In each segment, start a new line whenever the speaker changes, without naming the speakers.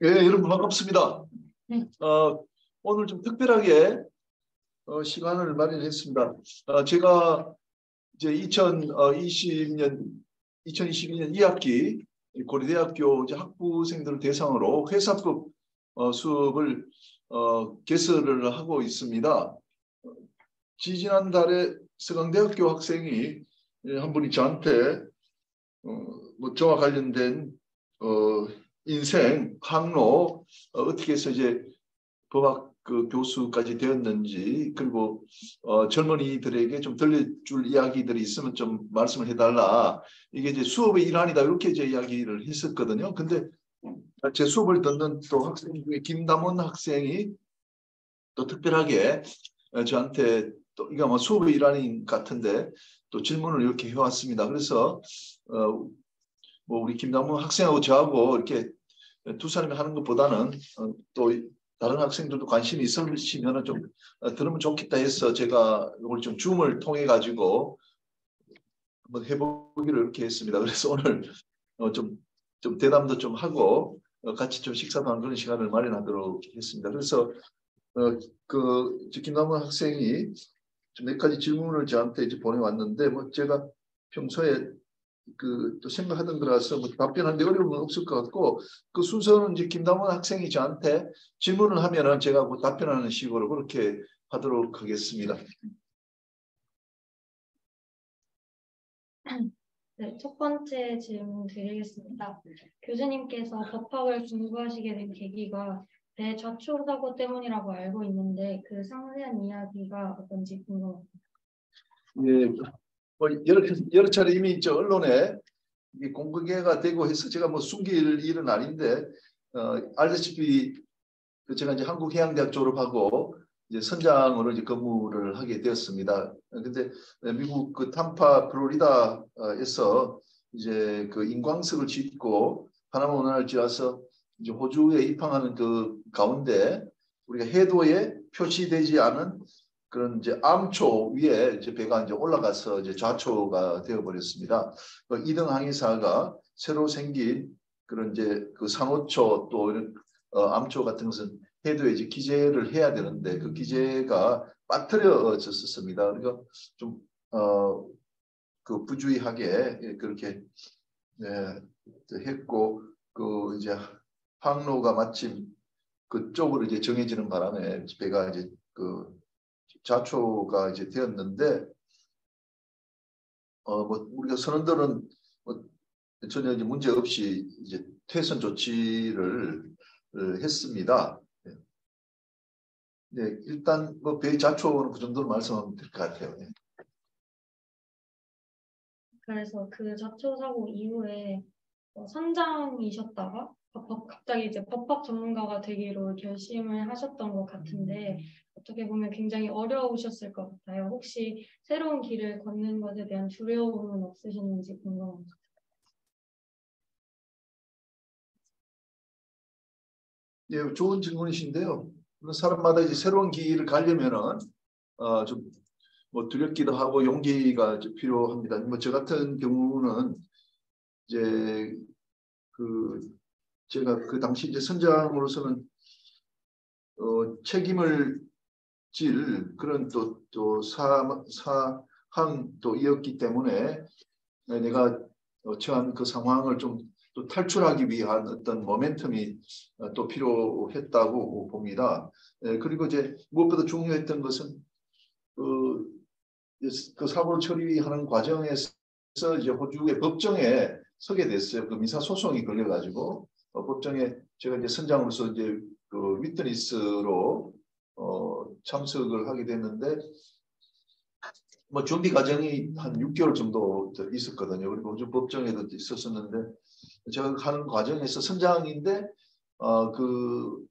예, 여러분 반갑습니다. 오늘 좀 특별하게 시간을 마련했습니다. 제가 이제 2022년 2학기 고려대학교 이제 학부생들을 대상으로 회사법 수업을 개설을 하고 있습니다. 지지난달에 서강대학교 학생이 한 분이 저한테 뭐 저와 관련된 인생, 항로 어떻게 해서 이제 법학 교수까지 되었는지, 그리고 젊은이들에게 좀 들려줄 이야기들이 있으면 좀 말씀을 해달라. 이게 이제 수업의 일환이다, 이렇게 이제 이야기를 했었거든요. 근데 제 수업을 듣는 또 학생 중에 김담원 학생이 또 특별하게 저한테 또 이거 아마 수업의 일환인 같은데 또 질문을 이렇게 해왔습니다. 그래서 뭐 우리 김담원 학생하고 저하고 이렇게 두 사람이 하는 것보다는 또 다른 학생들도 관심이 있으시면 좀 들으면 좋겠다 해서 제가 오늘 좀 줌을 통해 가지고 한번 해보기로 이렇게 했습니다. 그래서 오늘 좀 대담도 좀 하고 같이 좀 식사도 하는 그런 시간을 마련하도록 했습니다. 그래서 김남원 학생이 좀 몇 가지 질문을 저한테 이제 보내왔는데, 뭐 제가 평소에 또 생각하던 거라서 뭐 답변하는데 어려움은 없을 것 같고, 그 순서는 이제 김담원 학생이 저한테 질문을 하면은 제가 뭐 답변하는 식으로 그렇게 하도록 하겠습니다.
네, 첫 번째 질문 드리겠습니다. 교수님께서 법학을 공부하시게 된 계기가 대좌초 사고 때문이라고 알고 있는데 그 상세한 이야기가 어떤지 궁금합니다.
예, 뭐 여러 차례 이미 저 언론에 공개가 되고 해서 제가 뭐 숨길 일은 아닌데, 알다시피 제가 이제 한국해양대학 졸업하고 이제 선장으로 이제 근무를 하게 되었습니다. 근데 미국 그 탐파 플로리다에서 이제 그 인광석을 짓고 파나마 운하를 지어서 이제 호주에 입항하는 그 가운데 우리가 해도에 표시되지 않은 그런 이제 암초 위에 이제 배가 이제 올라가서 이제 좌초가 되어버렸습니다. 2등 항해사가 새로 생긴 그런 이제 그 상호초 또 암초 같은 것은 해도에 이제 기재를 해야 되는데 그 기재가 빠뜨려졌었습니다. 그러니까 좀 그 부주의하게 그렇게 했고, 그 이제 항로가 마침 그쪽으로 이제 정해지는 바람에 배가 이제 그 좌초가 이제 되었는데, 뭐 우리가 선원들은 뭐 전혀 이제 문제 없이 이제 퇴선 조치를 했습니다. 네, 일단 뭐 배 좌초는 그 정도로 말씀하면 될 것 같아요. 네.
그래서 그 좌초 사고 이후에 선장이셨다가 갑자기 이제 법학 전문가가 되기로 결심을 하셨던 것 같은데 어떻게 보면 굉장히 어려우셨을 것 같아요. 혹시 새로운 길을 걷는 것에 대한 두려움은 없으셨는지 궁금합니다.
예, 좋은 질문이신데요. 사람마다 이제 새로운 길을 가려면은 좀 뭐 두렵기도 하고 용기가 이제 필요합니다. 뭐 저 같은 경우는 이제 제가 그 당시 이제 선장으로서는 책임을 질 그런 또 사항이었기 때문에 내가 처한 그 상황을 좀 또 탈출하기 위한 어떤 모멘텀이 또 필요했다고 봅니다. 그리고 이제 무엇보다 중요했던 것은 그 사고를 처리하는 과정에서 이제 호주의 법정에 서게 됐어요. 그 민사 소송이 걸려가지고 법정에 제가 이제 선장으로서 이제 그 위트니스로 참석을 하게 됐는데, 뭐 준비 과정이 한 6개월 정도 있었거든요. 그리고 호주 법정에도 있었었는데 제가 하는 과정에서 선장인데 그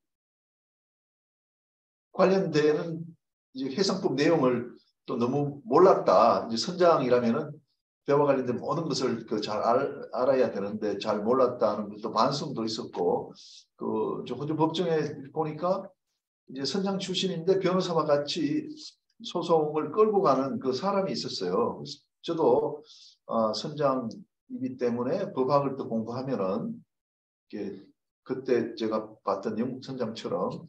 관련되는 이제 해상법 내용을 또 너무 몰랐다. 이제 선장이라면은 배와 관련된 모든 것을 잘 알아야 되는데 잘 몰랐다는 또 반성도 있었고, 그 호주 법정에 보니까 이제 선장 출신인데 변호사와 같이 소송을 끌고 가는 그 사람이 있었어요. 저도 선장이기 때문에 법학을 또 공부하면은 이렇게 그때 제가 봤던 영국 선장처럼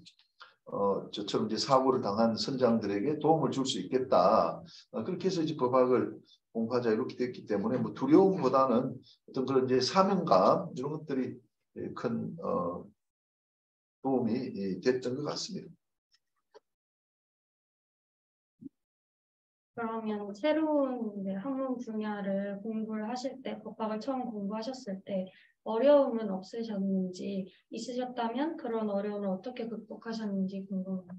저처럼 이제 사고를 당한 선장들에게 도움을 줄 수 있겠다. 그렇게 해서 이제 법학을 공부하자 이렇게 됐기 때문에 뭐 두려움보다는 어떤 그런 이제 사명감 이런 것들이 큰 도움이 됐던 것 같습니다.
그러면 새로운 학문 분야를 공부를 하실 때, 법학을 처음 공부하셨을 때 어려움은 없으셨는지, 있으셨다면 그런 어려움을 어떻게 극복하셨는지 궁금합니다.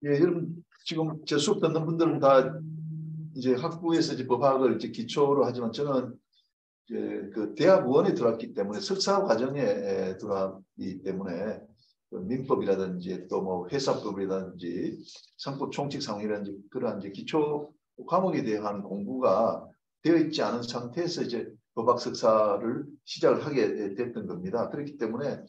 예, 여러분 지금 제 수업 듣는 분들은 다 이제 학부에서 이제 법학을 이제 기초로 하지만 저는 이제 그 대학원에 들어왔기 때문에 석사 과정에 들어왔기 때문에 그 민법이라든지 또 뭐 회사법이라든지 상법 총칙 상황이라든지 그러한 이제 기초 과목에 대한 공부가 되어 있지 않은 상태에서 이제 법학 석사를 시작을 하게 됐던 겁니다. 그렇기 때문에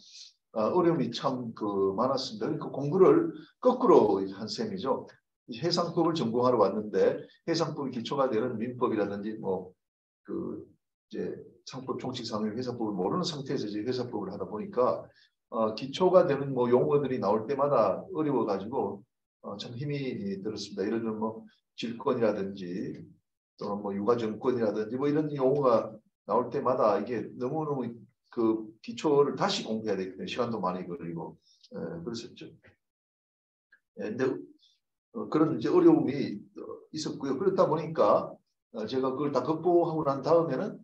어려움이 참 많았습니다. 그러니까 공부를 거꾸로 한 셈이죠. 해상법을 전공하러 왔는데 해상법이 기초가 되는 민법이라든지 뭐 이제 상법 총칙 상의 회사법을 모르는 상태에서 이제 회사법을 하다 보니까 기초가 되는 뭐 용어들이 나올 때마다 어려워가지고 참 힘이 들었습니다. 예를 들면 뭐 질권이라든지 또는 뭐 유가정권이라든지 뭐 이런 용어가 나올 때마다 이게 너무너무 그 기초를 다시 공부해야 되기 때문에 시간도 많이 걸리고 그랬었죠. 근데 그런 이제 어려움이 있었고요. 그렇다 보니까 제가 그걸 다 극복하고 난 다음에는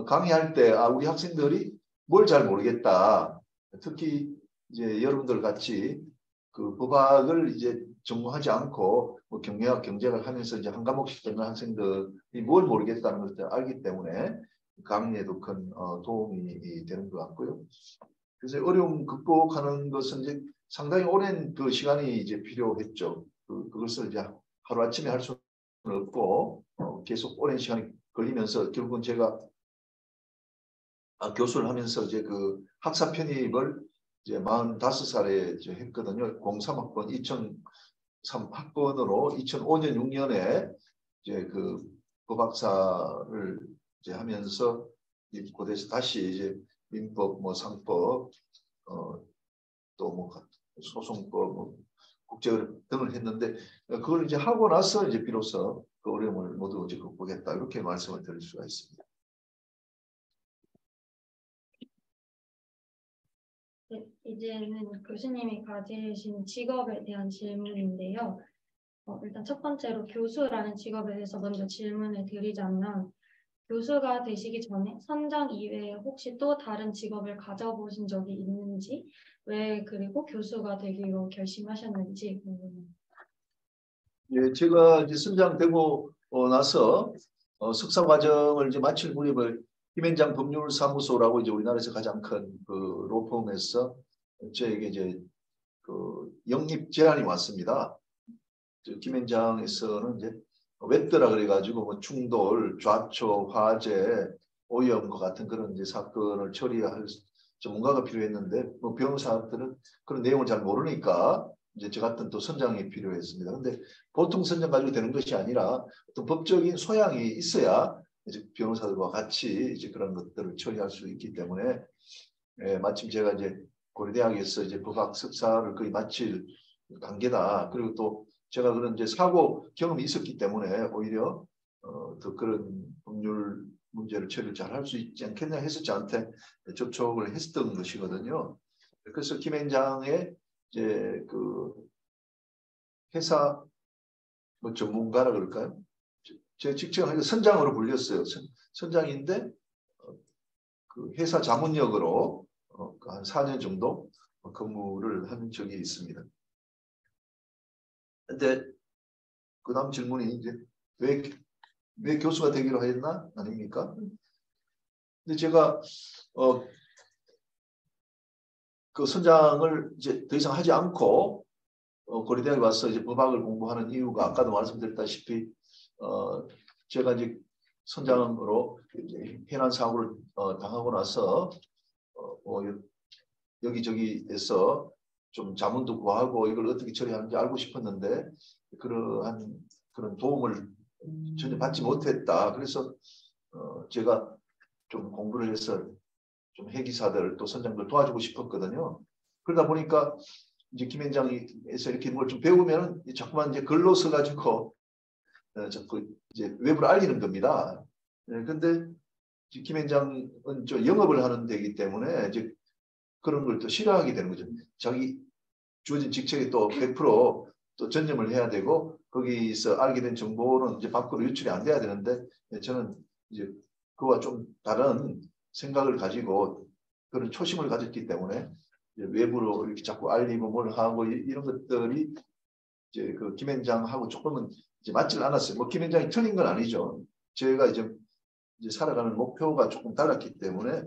강의할 때 우리 학생들이 뭘 잘 모르겠다. 특히 이제 여러분들 같이 그 법학을 이제 전공하지 않고 뭐 경영학, 경제학을 하면서 이제 한 과목씩 듣는 학생들이 뭘 모르겠다는 것을 알기 때문에 강의에도 큰 도움이 되는 것 같고요. 그래서 어려움 극복하는 것은 이제 상당히 오랜 그 시간이 이제 필요했죠. 그것을 이제 하루아침에 할 수는 없고 계속 오랜 시간이 걸리면서 결국은 제가 교수를 하면서 이제 그 학사 편입을 이제 45살에 이제 했거든요. 03학번 2003학번으로 2005년 6년에 이제 그 법학사를 이제 하면서 고대에서 다시 이제 민법, 뭐 상법, 또 뭐 소송법, 뭐 국제법 등을 했는데 그걸 이제 하고 나서 이제 비로소 그 어려움을 모두 이제 극복했다 이렇게 말씀을 드릴 수가 있습니다.
네, 이제는 교수님이 가지신 직업에 대한 질문인데요. 일단 첫 번째로 교수라는 직업에 대해서 먼저 질문을 드리자면 교수가 되시기 전에 선장 이외에 혹시 또 다른 직업을 가져보신 적이 있는지, 왜 그리고 교수가 되기로 결심하셨는지 궁금합니다.
예, 제가 이제 선장되고 나서 석사 과정을 이제 마칠 무렵에 김앤장 법률사무소라고 이제 우리나라에서 가장 큰 그 로펌에서 저에게 이제 그 영입 제안이 왔습니다. 김앤장에서는 이제 웹드라 그래가지고 뭐 충돌, 좌초, 화재, 오염과 같은 그런 이제 사건을 처리할 전문가가 필요했는데 뭐 변호사들은 그런 내용을 잘 모르니까 이제 저 같은 또 선장이 필요했습니다. 근데 보통 선장 가지고 되는 것이 아니라 어떤 법적인 소양이 있어야 이제 변호사들과 같이 이제 그런 것들을 처리할 수 있기 때문에 마침 제가 이제 고려대학에서 이제 법학 석사를 거의 마칠 단계다. 그리고 또 제가 그런 이제 사고 경험이 있었기 때문에 오히려 더 그런 법률 문제를 처리를 잘 할 수 있지 않겠냐 해서 저한테 접촉을 했었던 것이거든요. 그래서 김앤장의 이제 그 회사 뭐 전문가라 그럴까요? 제 직책은 선장으로 불렸어요. 선장인데 그 회사 자문역으로 한 4년 정도 근무를 한 적이 있습니다. 근데 그 다음 질문이 이제 왜 교수가 되기로 했나? 아닙니까? 근데 제가 그 선장을 이제 더 이상 하지 않고 고려대학에 와서 이제 법학을 공부하는 이유가 아까도 말씀드렸다시피 제가 이제 선장으로 이제 해난 사고를 당하고 나서 여기저기에서 좀 자문도 구하고 이걸 어떻게 처리하는지 알고 싶었는데 그런 도움을 전혀 받지 못했다. 그래서 제가 좀 공부를 해서 좀 해기사들 또 선장들 도와주고 싶었거든요. 그러다 보니까 이제 김현장에서 이렇게 뭘 좀 배우면 자꾸만 이제 글로 써가지고 자꾸 이제 외부로 알리는 겁니다. 근데 김현장은 좀 영업을 하는 데이기 때문에 이제 그런 걸 또 싫어하게 되는 거죠. 자기 주어진 직책에 또 100%또 전념을 해야 되고 거기서 알게 된 정보는 이제 밖으로 유출이 안 돼야 되는데 저는 이제 그와 좀 다른 생각을 가지고 그런 초심을 가졌기 때문에 이제 외부로 이렇게 자꾸 알리고 뭘 하고 이런 것들이 이제 그 김현장하고 조금은 이제 맞질 않았어요. 뭐 김현장이 틀린 건 아니죠. 제가 이제 살아가는 목표가 조금 달랐기 때문에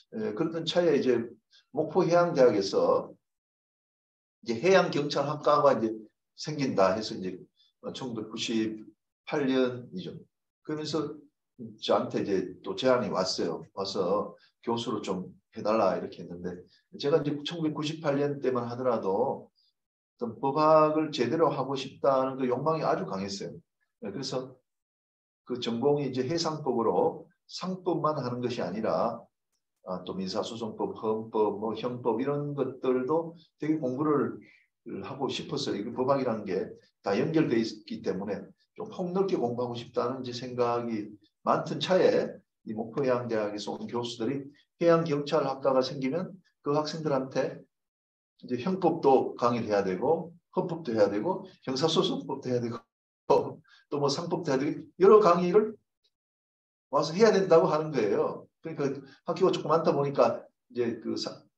그랬던 차에 이제 목포해양대학에서 이제 해양경찰학과가 이제 생긴다 해서 이제 1998년이죠. 그러면서 저한테 이제 또 제안이 왔어요. 와서 교수로 좀 해달라 이렇게 했는데 제가 이제 1998년 때만 하더라도 어떤 법학을 제대로 하고 싶다는 그 욕망이 아주 강했어요. 그래서 그 전공이 이제 해상법으로 상법만 하는 것이 아니라 또 민사소송법, 헌법, 뭐 형법 이런 것들도 되게 공부를 하고 싶었어요. 이 법학이라는 게 다 연결되어 있기 때문에 좀 폭넓게 공부하고 싶다는 이제 생각이 많던 차에 이 목포해양대학에서 온 교수들이 해양경찰학과가 생기면 그 학생들한테 이제 형법도 강의를 해야 되고 헌법도 해야 되고 형사소송법도 해야 되고 또 뭐 상법도 해야 되고 여러 강의를 와서 해야 된다고 하는 거예요. 그러니까 학교가 조금 많다 보니까 이제 그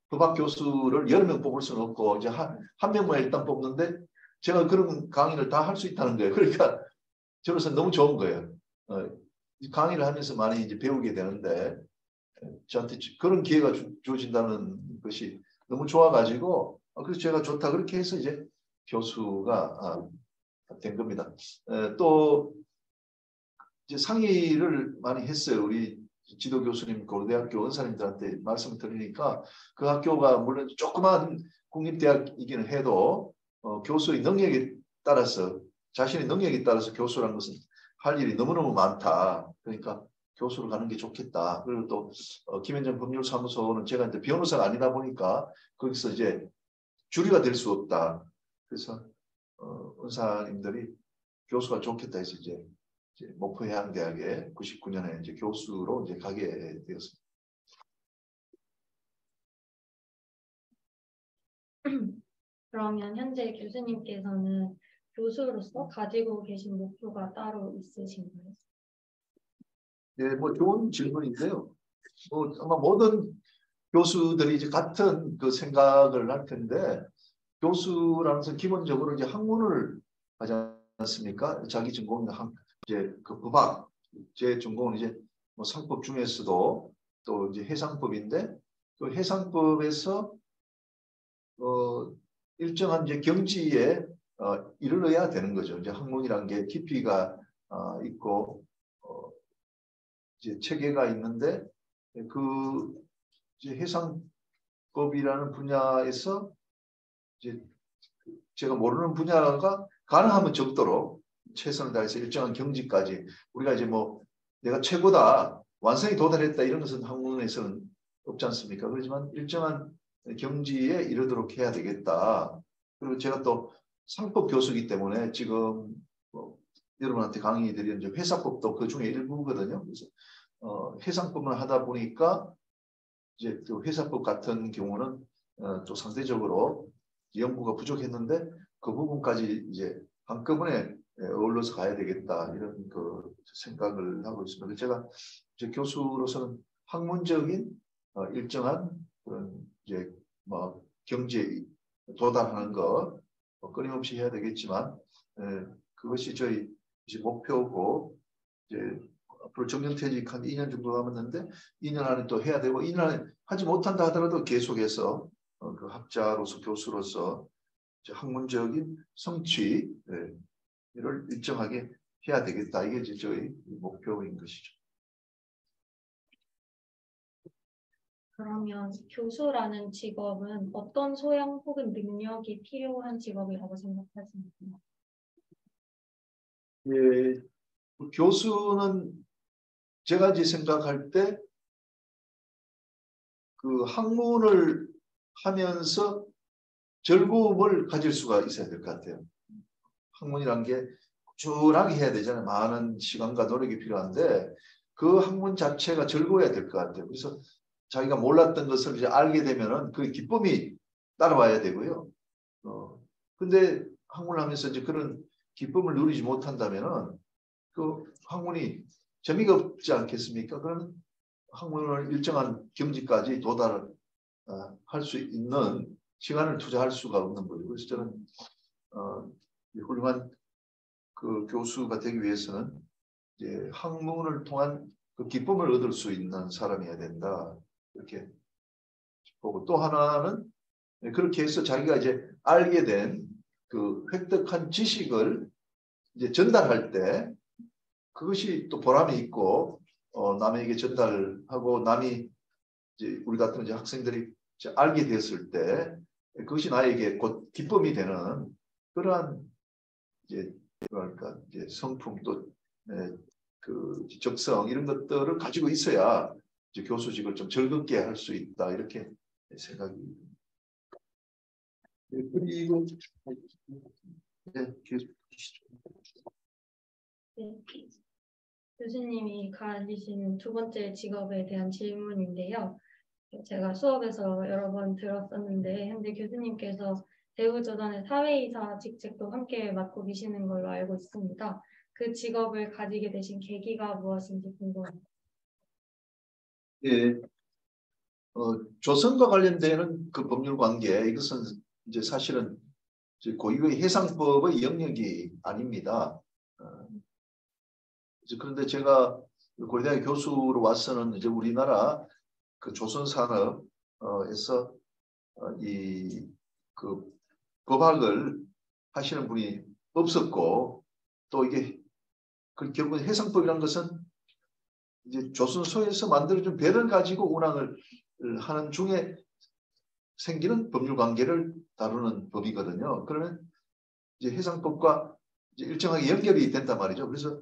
법학 교수를 여러 명 뽑을 수는 없고 이제 한 명만 일단 뽑는데 제가 그런 강의를 다 할 수 있다는 거예요. 그러니까 저로서 너무 좋은 거예요. 강의를 하면서 많이 이제 배우게 되는데 저한테 그런 기회가 주어진다는 것이 너무 좋아가지고 그래서 제가 좋다 그렇게 해서 이제 교수가 된 겁니다. 또 이제 상의를 많이 했어요. 우리 지도 교수님, 고려대학교 원사님들한테 말씀을 드리니까 그 학교가 물론 조그만 국립대학이기는 해도 교수의 능력에 따라서 자신의 능력에 따라서 교수라는 것은 할 일이 너무너무 많다. 그러니까 교수로 가는 게 좋겠다. 그리고 또 김현정 법률사무소는 제가 이제 변호사가 아니다 보니까 거기서 이제 주류가 될 수 없다. 그래서 원사님들이 교수가 좋겠다 해서 이제 목포해양대학에 99년에 이제 교수로 이제 가게 되었습니다.
그러면 현재 교수님께서는 교수로서 가지고 계신 목표가 따로 있으신가요?
네, 뭐 좋은 질문인데요. 아마 모든 교수들이 이제 같은 그 생각을 할 텐데 교수라는 것은 기본적으로 이제 학문을 하지 않습니까? 자기 전공은 이제 그 법학, 제 전공은 이제 뭐 상법 중에서도 또 이제 해상법인데 그 해상법에서 일정한 이제 경지에 이르러야 되는 거죠. 이제 학문이란 게 깊이가 있고 이제 체계가 있는데 그 이제 해상법이라는 분야에서 이제 제가 모르는 분야가 가능하면 적도록 최선을 다해서 일정한 경지까지 우리가 이제 뭐 내가 최고다 완성이 도달했다 이런 것은 학문에서는 없지 않습니까? 그렇지만 일정한 경지에 이르도록 해야 되겠다. 그리고 제가 또 상법 교수이기 때문에 지금 여러분한테 강의 드리는 회사법도 그 중에 일부거든요. 그래서 해상법을 하다 보니까 이제 그 회사법 같은 경우는 또 상대적으로 연구가 부족했는데 그 부분까지 이제 한꺼번에 어울러서 가야 되겠다 이런 그 생각을 하고 있습니다. 제가 이제 교수로서는 학문적인 일정한 그런 이제 뭐 경지에 도달하는 거 끊임없이 해야 되겠지만 그것이 저희 이제 목표고 이제 앞으로 정년퇴직 한 2년 정도 남았는데 2년 안에 또 해야 되고 2년 안에 하지 못한다 하더라도 계속해서 그 학자로서 교수로서 학문적인 성취를 일정하게 해야 되겠다. 이게 이제 저희 목표인 것이죠.
그러면 교수라는 직업은 어떤 소양 혹은 능력이 필요한 직업이라고 생각하십니까?
예, 교수는 제가 이제 생각할 때 그 학문을 하면서 즐거움을 가질 수가 있어야 될 것 같아요. 학문이란 게 꾸준하게 해야 되잖아요. 많은 시간과 노력이 필요한데 그 학문 자체가 즐거워야 될 것 같아요. 그래서 자기가 몰랐던 것을 이제 알게 되면은 그 기쁨이 따라와야 되고요. 근데 학문을 하면서 이제 그런 기쁨을 누리지 못한다면은 그 학문이 재미가 없지 않겠습니까? 그러면 학문을 일정한 경지까지 도달을 할 수 있는 시간을 투자할 수가 없는 거죠. 그래서 저는 훌륭한 그 교수가 되기 위해서는 이제 학문을 통한 그 기쁨을 얻을 수 있는 사람이어야 된다. 이렇게 보고 또 하나는 그렇게 해서 자기가 이제 알게 된 그 획득한 지식을 이제 전달할 때 그것이 또 보람이 있고 남에게 전달하고 남이 이제 우리 같은 이제 학생들이 이제 알게 되었을 때 그것이 나에게 곧 기쁨이 되는 그러한 이제 뭐랄까 이제 성품 또 그 적성 이런 것들을 가지고 있어야 이제 교수직을 좀 즐겁게 할 수 있다 이렇게 생각이. 그리고 계속
네. 교수님이 가지시는 두 번째 직업에 대한 질문인데요. 제가 수업에서 여러 번 들었었는데 현재 교수님께서 대우조선의 사회이사 직책도 함께 맡고 계시는 걸로 알고 있습니다. 그 직업을 가지게 되신 계기가 무엇인지 궁금합니다.
예, 조선과 관련되는 그 법률 관계 이것은 이제 사실은 이제 고유의 해상법의 영역이 아닙니다. 그런데 제가 고려대학 교수로 와서는 이제 우리나라 그 조선 산업에서 이 그 법학을 하시는 분이 없었고 또 이게 그 결국 해상법이라는 것은 이제 조선소에서 만들어준 배를 가지고 운항을 하는 중에 생기는 법률 관계를 다루는 법이거든요. 그러면 이제 해상법과 이제 일정하게 연결이 된단 말이죠. 그래서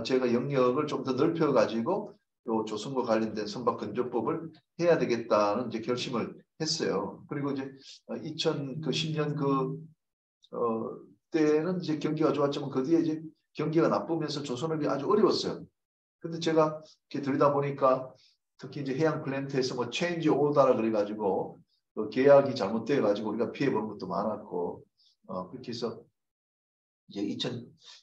제가 영역을 좀 더 넓혀 가지고 요 조선과 관련된 선박건조법을 해야 되겠다는 이제 결심을 했어요. 그리고 이제 2010년 때는 이제 경기가 좋았지만 그 뒤에 이제 경기가 나쁘면서 조선업이 아주 어려웠어요. 근데 제가 이렇게 들다 보니까 특히 이제 해양 플랜트에서 뭐 체인지 오더라 그래가지고 계약이 잘못돼 가지고 우리가 피해 보는 것도 많았고 그렇게 해서 이제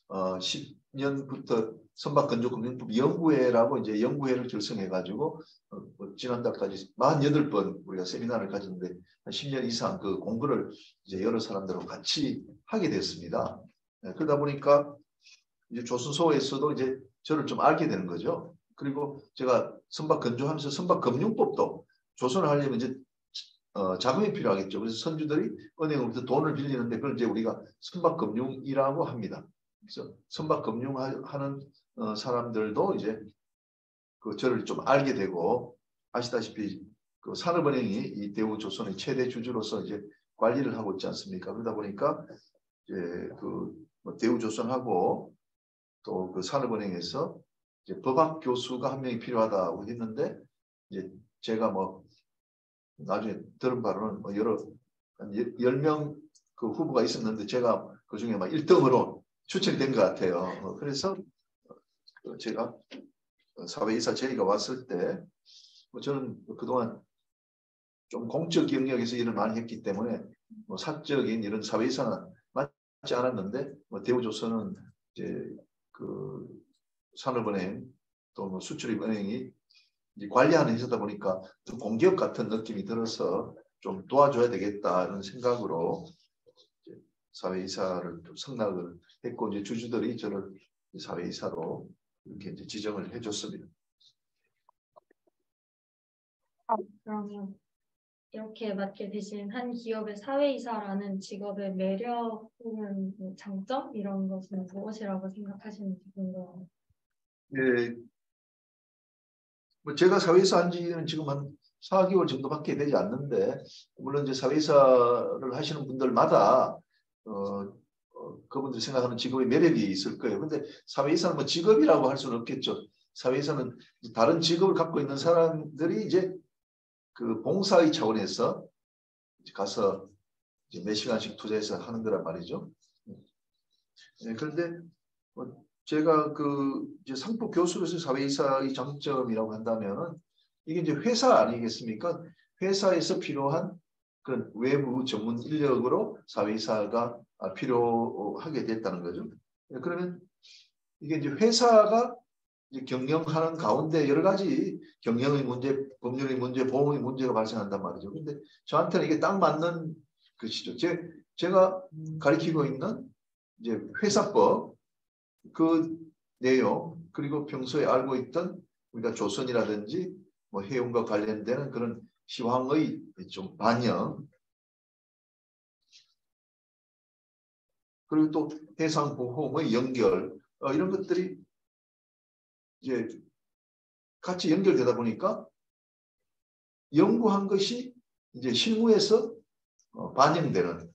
2010년부터 선박건조금융법 연구회라고 이제 연구회를 결성해 가지고 지난달까지 48번 우리가 세미나를 가졌는데 한 10년 이상 그 공부를 이제 여러 사람들하고 같이 하게 됐습니다. 그러다 보니까 이제 조선소에서도 이제 저를 좀 알게 되는 거죠. 그리고 제가 선박건조하면서 선박금융법도 조선을 하려면 이제 자금이 필요하겠죠. 그래서 선주들이 은행으로부터 돈을 빌리는데 그걸 이제 우리가 선박금융이라고 합니다. 그래서 선박금융하는 사람들도 이제 그 저를 좀 알게 되고 아시다시피 그 산업은행이 이 대우조선의 최대 주주로서 이제 관리를 하고 있지 않습니까? 그러다 보니까 이제 그 뭐 대우조선하고 또 그 산업은행에서 이제 법학 교수가 한 명이 필요하다고 했는데 이제 제가 뭐 나중에 들은 바로는 뭐 여러 한 10명 그 후보가 있었는데 제가 그 중에 막 1등으로 추천이 된 것 같아요. 그래서 제가 사회이사 제의가 왔을 때 뭐 저는 그동안 좀 공적 영역에서 일을 많이 했기 때문에 뭐 사적인 이런 사회이사는 맞지 않았는데 뭐 대우조선은 이제 그 산업은행 또 뭐 수출입은행이 이제 관리하는 회사다 보니까 좀 공기업 같은 느낌이 들어서 좀 도와줘야 되겠다는 생각으로 이제 사회이사를 좀 승낙을 했고 이제 주주들이 저를 사회이사로 이렇게 이제 지정을 해줬습니다.
그러면 이렇게 맡게 되신 한 기업의 사회이사라는 직업의 매력 혹은 뭐 장점 이런 것은 무엇이라고 생각하시는지 궁금합니다.
예, 뭐 제가 사회이사 한 지는 지금 한 4개월 정도밖에 되지 않는데 물론 이제 사회이사를 하시는 분들마다 그분들이 생각하는 직업의 매력이 있을 거예요. 근데 사회이사는 뭐 직업이라고 할 수는 없겠죠. 사회이사는 다른 직업을 갖고 있는 사람들이 이제 그 봉사의 차원에서 가서 이제 몇 시간씩 투자해서 하는 거란 말이죠. 네, 그런데 제가 그 이제 상부 교수로서 사회이사의 장점이라고 한다면은 이게 이제 회사 아니겠습니까? 회사에서 필요한 그런 외부 전문 인력으로 사회이사가 필요하게 됐다는 거죠. 그러면 이게 이제 회사가 이제 경영하는 가운데 여러 가지 경영의 문제, 법률의 문제, 보험의 문제가 발생한단 말이죠. 근데 저한테는 이게 딱 맞는 것이죠. 제가 가리키고 있는 이제 회사법 그 내용 그리고 평소에 알고 있던 우리가 조선이라든지 뭐 해운과 관련되는 그런 시황의 좀 반영 그리고 또 해상보험의 연결 이런 것들이 이제 같이 연결되다 보니까 연구한 것이 이제 실무에서 반영되는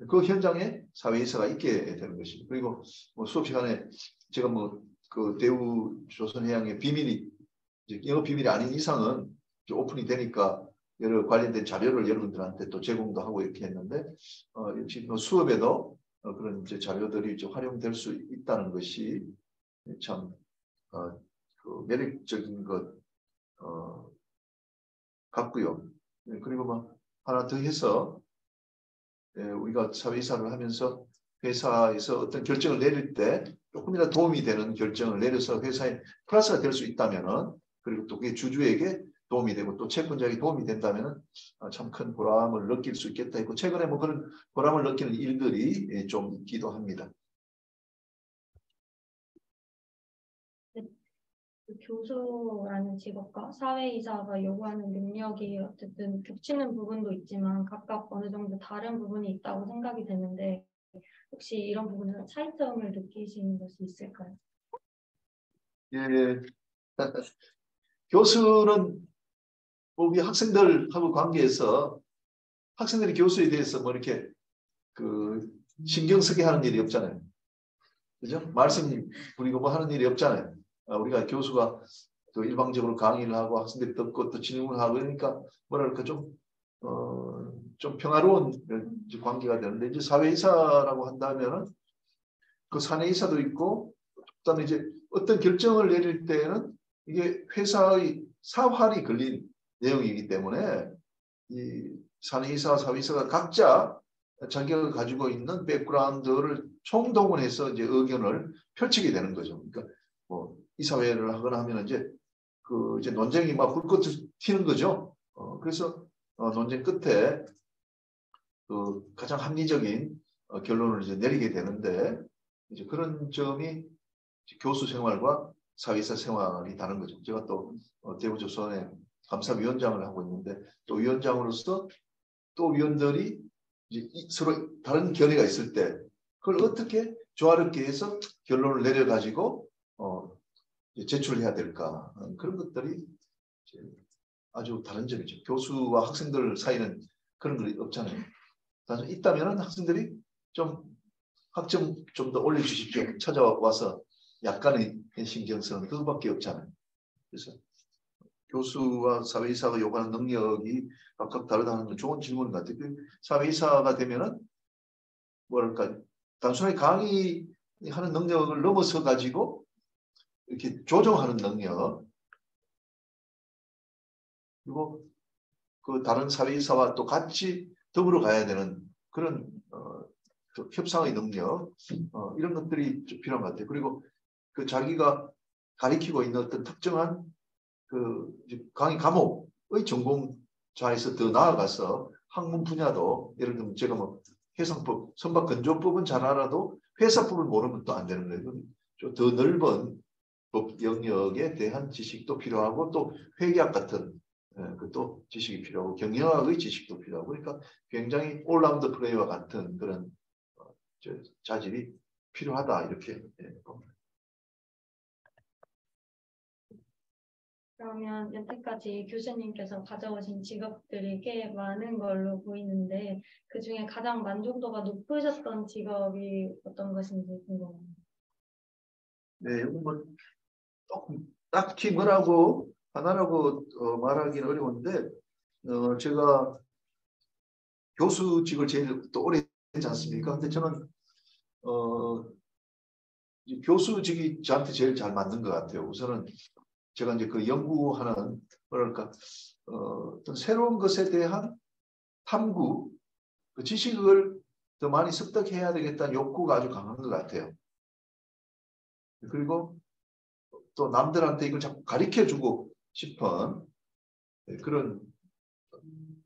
그 현장에 사회이사가 있게 되는 것입니다. 그리고 뭐 수업 시간에 제가 뭐 그 대우 조선해양의 비밀이 영업 비밀이 아닌 이상은 오픈이 되니까 여러 관련된 자료를 여러분들한테 또 제공도 하고 이렇게 했는데 역시 뭐 수업에도 그런 이제 자료들이 이제 활용될 수 있다는 것이 참 그 매력적인 것 같고요. 그리고 뭐 하나 더 해서 우리가 사회이사를 하면서 회사에서 어떤 결정을 내릴 때 조금이라도 도움이 되는 결정을 내려서 회사에 플러스가 될 수 있다면은 그리고 또 그게 주주에게 도움이 되고 또 채권자에게 도움이 된다면은 참 큰 보람을 느낄 수 있겠다 했고 최근에 뭐 그런 보람을 느끼는 일들이 좀 있기도 합니다.
교수라는 직업과 사회이사가 요구하는 능력이 어쨌든 겹치는 부분도 있지만 각각 어느 정도 다른 부분이 있다고 생각이 되는데 혹시 이런 부분에서 차이점을 느끼시는 것이 있을까요?
예, 교수는 우리 학생들하고 관계에서 학생들이 교수에 대해서 뭐 이렇게 그 신경 쓰게 하는 일이 없잖아요. 그죠? 말씀 부리고 뭐 하는 일이 없잖아요. 우리가 교수가 또 일방적으로 강의를 하고 학생들이 듣고 또 질문을 하고 그러니까 뭐랄까 좀 평화로운 관계가 되는데 이제 사회이사라고 한다면은 그 사내이사도 있고 그다음에 이제 어떤 결정을 내릴 때는 이게 회사의 사활이 걸린 내용이기 때문에 이 사내이사, 사회이사가 각자 자기가 가지고 있는 백그라운드를 총동원해서 이제 의견을 펼치게 되는 거죠. 그러니까 뭐 이사회를 하거나 하면 이제 그 이제 논쟁이 막 불꽃 튀는 거죠. 그래서 논쟁 끝에 그 가장 합리적인 결론을 이제 내리게 되는데 이제 그런 점이 교수 생활과 사회이사 생활이 다른 거죠. 제가 또 대우조선의 감사위원장을 하고 있는데 또 위원장으로서 또 위원들이 이제 서로 다른 견해가 있을 때 그걸 어떻게 조화롭게 해서 결론을 내려가지고 제출해야 될까 그런 것들이 아주 다른 점이죠. 교수와 학생들 사이는 그런 게 없잖아요. 단순히 있다면 학생들이 좀 학점 좀 더 올려주십시오. 찾아와서 약간의 신경쓰는 그거밖에 없잖아요. 그래서 교수와 사회이사가 요구하는 능력이 각각 다르다는 건 좋은 질문 같아요. 사회이사가 되면은 뭐랄까 단순하게 강의하는 능력을 넘어서 가지고 이렇게 조정하는 능력 그리고 그 다른 사회이사와 또 같이 더불어 가야 되는 그런 협상의 능력 이런 것들이 좀 필요한 것 같아요. 그리고 그 자기가 가리키고 있는 어떤 특정한 그 강의 과목의 전공자에서 더 나아가서 학문 분야도 예를 들면 제가 뭐 해상법, 선박건조법은 잘 알아도 회사법을 모르면 또 안 되는 거예요. 좀 더 넓은 법 영역에 대한 지식도 필요하고 또 회계학 같은 그또 지식이 필요하고 경영학의 지식도 필요하고 그러니까 굉장히 올라운드 플레이와 같은 그런 자질이 필요하다 이렇게 봅니다.
그러면 여태까지 교수님께서 가져오신 직업들이 꽤 많은 걸로 보이는데 그 중에 가장 만족도가 높으셨던 직업이 어떤 것인지 궁금합니다.
네, 뭐 딱히 뭐라고 하나라고 말하기는 어려운데 제가 교수직을 제일 또 오래 했지 않습니까? 근데 저는 이 교수직이 저한테 제일 잘 맞는 것 같아요. 우선은 제가 이제 그 연구하는 뭐랄까 어떤 새로운 것에 대한 탐구, 그 지식을 더 많이 습득해야 되겠다는 욕구가 아주 강한 것 같아요. 그리고 또 남들한테 이걸 자꾸 가르쳐주고 싶은 그런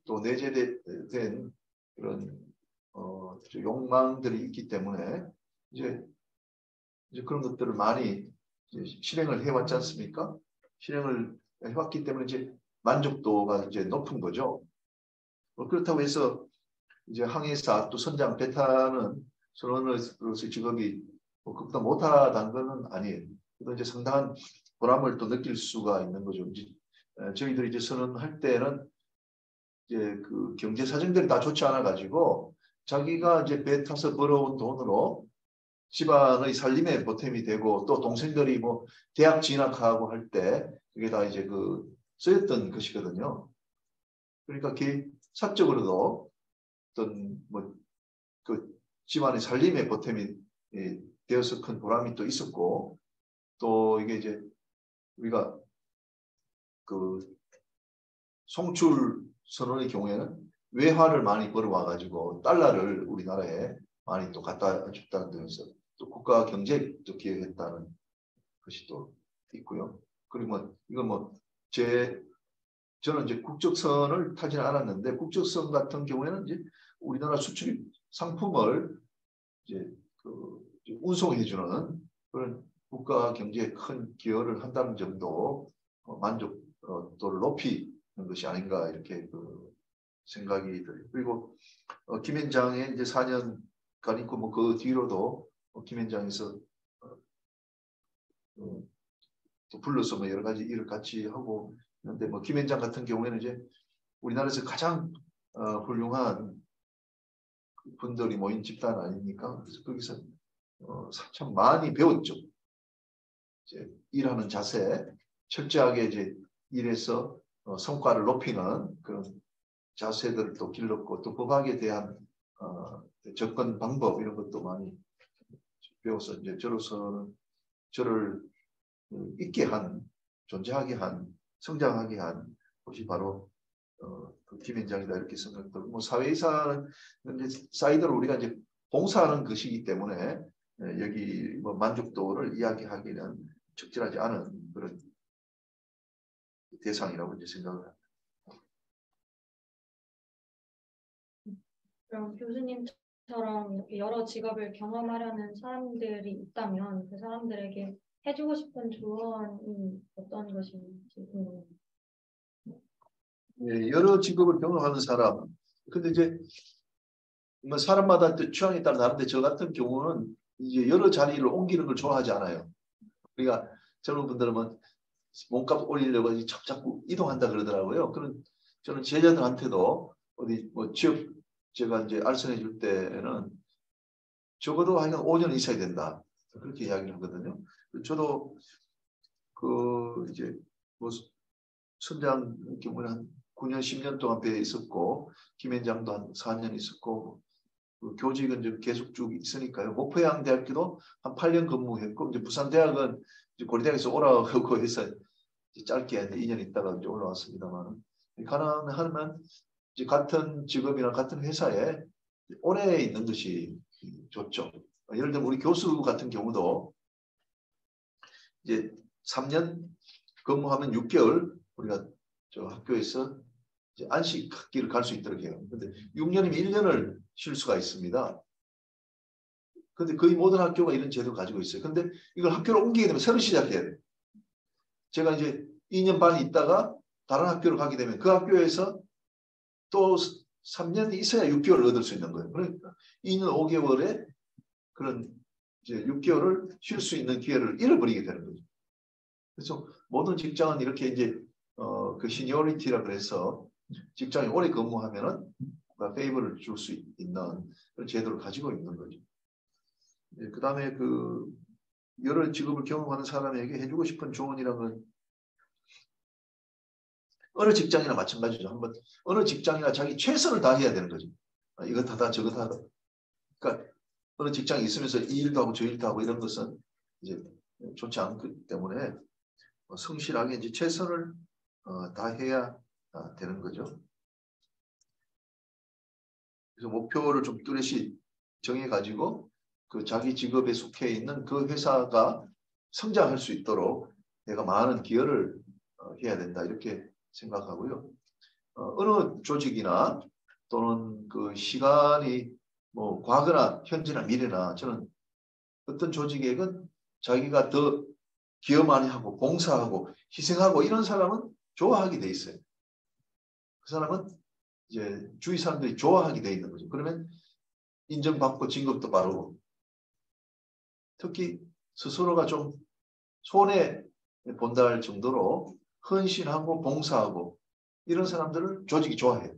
또 내재된 그런 욕망들이 있기 때문에 이제 그런 것들을 많이 이제 실행을 해왔지 않습니까? 실행을 해왔기 때문에 이제 만족도가 이제 높은 거죠. 그렇다고 해서 이제 항해사 또 선장 배타는 선원으로서의 직업이 그보다 못하다는 것은 아니에요. 그래도 이제 상당한 보람을 또 느낄 수가 있는 거죠. 이제 저희들이 이제 선언할 때는 이제 그 경제 사정들이 다 좋지 않아 가지고 자기가 이제 배 타서 벌어온 돈으로 집안의 살림에 보탬이 되고 또 동생들이 뭐 대학 진학하고 할 때 그게 다 이제 그 쓰였던 것이거든요. 그러니까 사적으로도 어떤 뭐 그 집안의 살림에 보탬이 되어서 큰 보람이 또 있었고 또 이게 이제 우리가 그 송출 선언의 경우에는 외화를 많이 벌어와 가지고 달러를 우리나라에 많이 또 갖다 줬다는 점에서 또 국가 경제도 기여했다는 것이 또 있고요. 그리고 뭐 이건 뭐 저는 이제 국적선을 타지는 않았는데 국적선 같은 경우에는 이제 우리나라 수출 상품을 이제 운송해주는 그런 국가 경제에 큰 기여를 한다는 점도 만족도를 높이는 것이 아닌가 이렇게 생각이 들어요. 그리고 김현장에 이제 4년간 있고 뭐 그 뒤로도 김현장에서 또 불러서 뭐 여러 가지 일을 같이 하고 있는데 뭐 김현장 같은 경우에는 이제 우리나라에서 가장 훌륭한 분들이 모인 집단 아닙니까? 그래서 거기서 참 많이 배웠죠. 이제 일하는 자세, 철저하게 이제 일해서 성과를 높이는 그런 자세들을 또 길렀고 또 법학에 대한 접근 방법 이런 것도 많이 배워서 이제 저로서는 저를 있게 한, 존재하게 한, 성장하게 한 것이 바로 그 김현장이다 이렇게 생각되고 뭐 사회이사는 이제 사이드로 우리가 이제 봉사하는 것이기 때문에 여기 뭐 만족도를 이야기하기는 적절하지 않은 그런 대상이라고 이제 생각을 합니다.
그럼 교수님처럼 이렇게 여러 직업을 경험하려는 사람들이 있다면 그 사람들에게 해주고 싶은 조언이 어떤 것인지 궁금해요.
여러 직업을 경험하는 사람. 근데 이제 뭐 사람마다 또 취향에 따라 다른데 저 같은 경우는 이제 여러 자리를 옮기는 걸 좋아하지 않아요. 그러니까 젊은 분들은 뭐 몸값 올리려고 자꾸 이동한다 그러더라고요. 그런 저는 제자들한테도 어디 뭐 취업 제가 이제 알선해 줄 때는 적어도 하여간 5년 있어야 된다. 그렇게 이야기를 하거든요. 저도 그 이제 뭐 선장 경우는 한 9년, 10년 동안 배에 있었고 김현장도 한 4년 있었고 그 교직은 좀 계속 쭉 있으니까요. 목포양대학교도 한 8년 근무했고 이제 부산대학은 이제 고려대학에서 오라고 해서 짧게 2년 있다가 이제 올라왔습니다만 가능하면 이제 같은 직업이나 같은 회사에 오래 있는 것이 좋죠. 예를 들면 우리 교수 같은 경우도 이제 3년 근무하면 6개월 우리가 저 학교에서 이제 안식 학기를 갈 수 있도록 해요. 근데 6년이면 1년을 쉴 수가 있습니다. 근데 거의 모든 학교가 이런 제도를 가지고 있어요. 근데 이걸 학교를 옮기게 되면 새로 시작해야 돼요. 제가 이제 2년 반 있다가 다른 학교를 가게 되면 그 학교에서 또 3년이 있어야 6개월을 얻을 수 있는 거예요. 그러니까 2년 5개월에 그런 이제 6개월을 쉴 수 있는 기회를 잃어버리게 되는 거죠. 그래서 모든 직장은 이렇게 이제 그 시니어리티라 그래서 직장에 오래 근무하면은 페이버를 줄 수 있는 그런 제도를 가지고 있는 거죠. 그 다음에 그 여러 직업을 경험하는 사람에게 해주고 싶은 조언이란 건 어느 직장이나 마찬가지죠. 한번 어느 직장이나 자기 최선을 다해야 되는 거죠. 이것 하다 저것 하다. 그러니까 어느 직장에 있으면서 이 일도 하고 저 일도 하고 이런 것은 이제 좋지 않기 때문에 성실하게 이제 최선을 다해야 되는 거죠. 그래서 목표를 좀 뚜렷이 정해가지고 그 자기 직업에 속해 있는 그 회사가 성장할 수 있도록 내가 많은 기여를 해야 된다 이렇게 생각하고요. 어느 조직이나 또는 그 시간이 뭐 과거나 현재나 미래나 저는 어떤 조직에건 자기가 더 기여 많이 하고 봉사하고 희생하고 이런 사람은 좋아하게 돼 있어요. 그 사람은 이제 주위 사람들이 좋아하게 돼 있는 거죠. 그러면 인정받고 진급도 바르고 특히 스스로가 좀 손해 본다 할 정도로 헌신하고 봉사하고 이런 사람들을 조직이 좋아해요.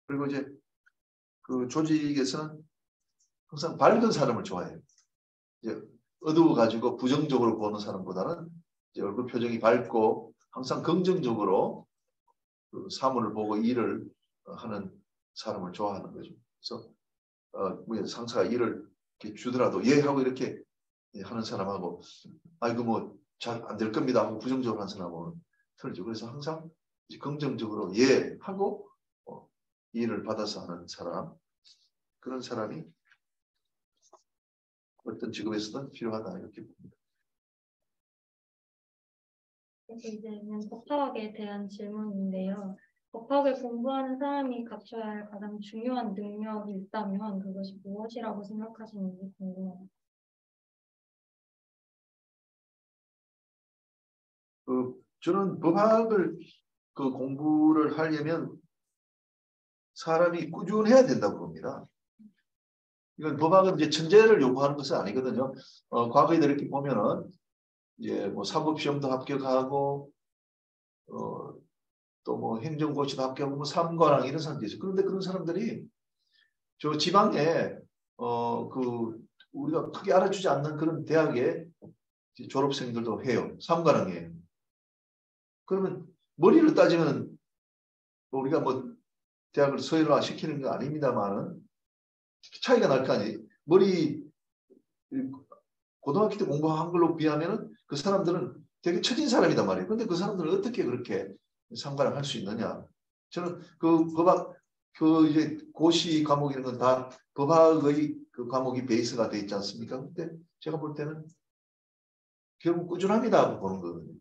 그리고 이제 그 조직에서는 항상 밝은 사람을 좋아해요. 이제 어두워가지고 부정적으로 보는 사람보다는 이제 얼굴 표정이 밝고 항상 긍정적으로 그 사물을 보고 일을 하는 사람을 좋아하는 거죠. 그래서 뭐 상사가 일을 이렇게 주더라도 예 하고 이렇게 하는 사람하고 아이고 뭐 잘 안 될 겁니다 하고 부정적으로 하는 사람하고는 틀리죠. 그래서 항상 이제 긍정적으로 예 하고 일을 받아서 하는 사람 그런 사람이 어떤 직업에서든 필요하다 이렇게 봅니다.
이제는 법학에 대한 질문인데요. 법학을 공부하는 사람이 갖춰야 할 가장 중요한 능력이 있다면 그것이 무엇이라고 생각하시는지 궁금합니다.
저는 법학을 공부를 하려면 사람이 꾸준해야 된다고 봅니다. 이건 법학은 이제 천재를 요구하는 것은 아니거든요. 과거에 이렇게 보면은 이제 뭐 사법시험도 합격하고 또 뭐 행정고시도 합격하고 뭐 삼과랑 이런 사람들이 있어요. 그런데 그런 사람들이 저 지방에 우리가 크게 알아주지 않는 그런 대학에 졸업생들도 해요. 삼과랑이에요. 그러면 머리를 따지면 우리가 뭐 대학을 서열화 시키는 거 아닙니다만은 차이가 날 거 아니에요. 고등학교 때 공부한 걸로 비하면은 그 사람들은 되게 처진 사람이단 말이에요. 근데 그 사람들은 어떻게 그렇게 상관을 할 수 있느냐. 저는 그 법학, 이제 고시 과목 이런 건 다 법학의 그 과목이 베이스가 돼 있지 않습니까? 근데 제가 볼 때는 결국 꾸준합니다 보는 거거든요.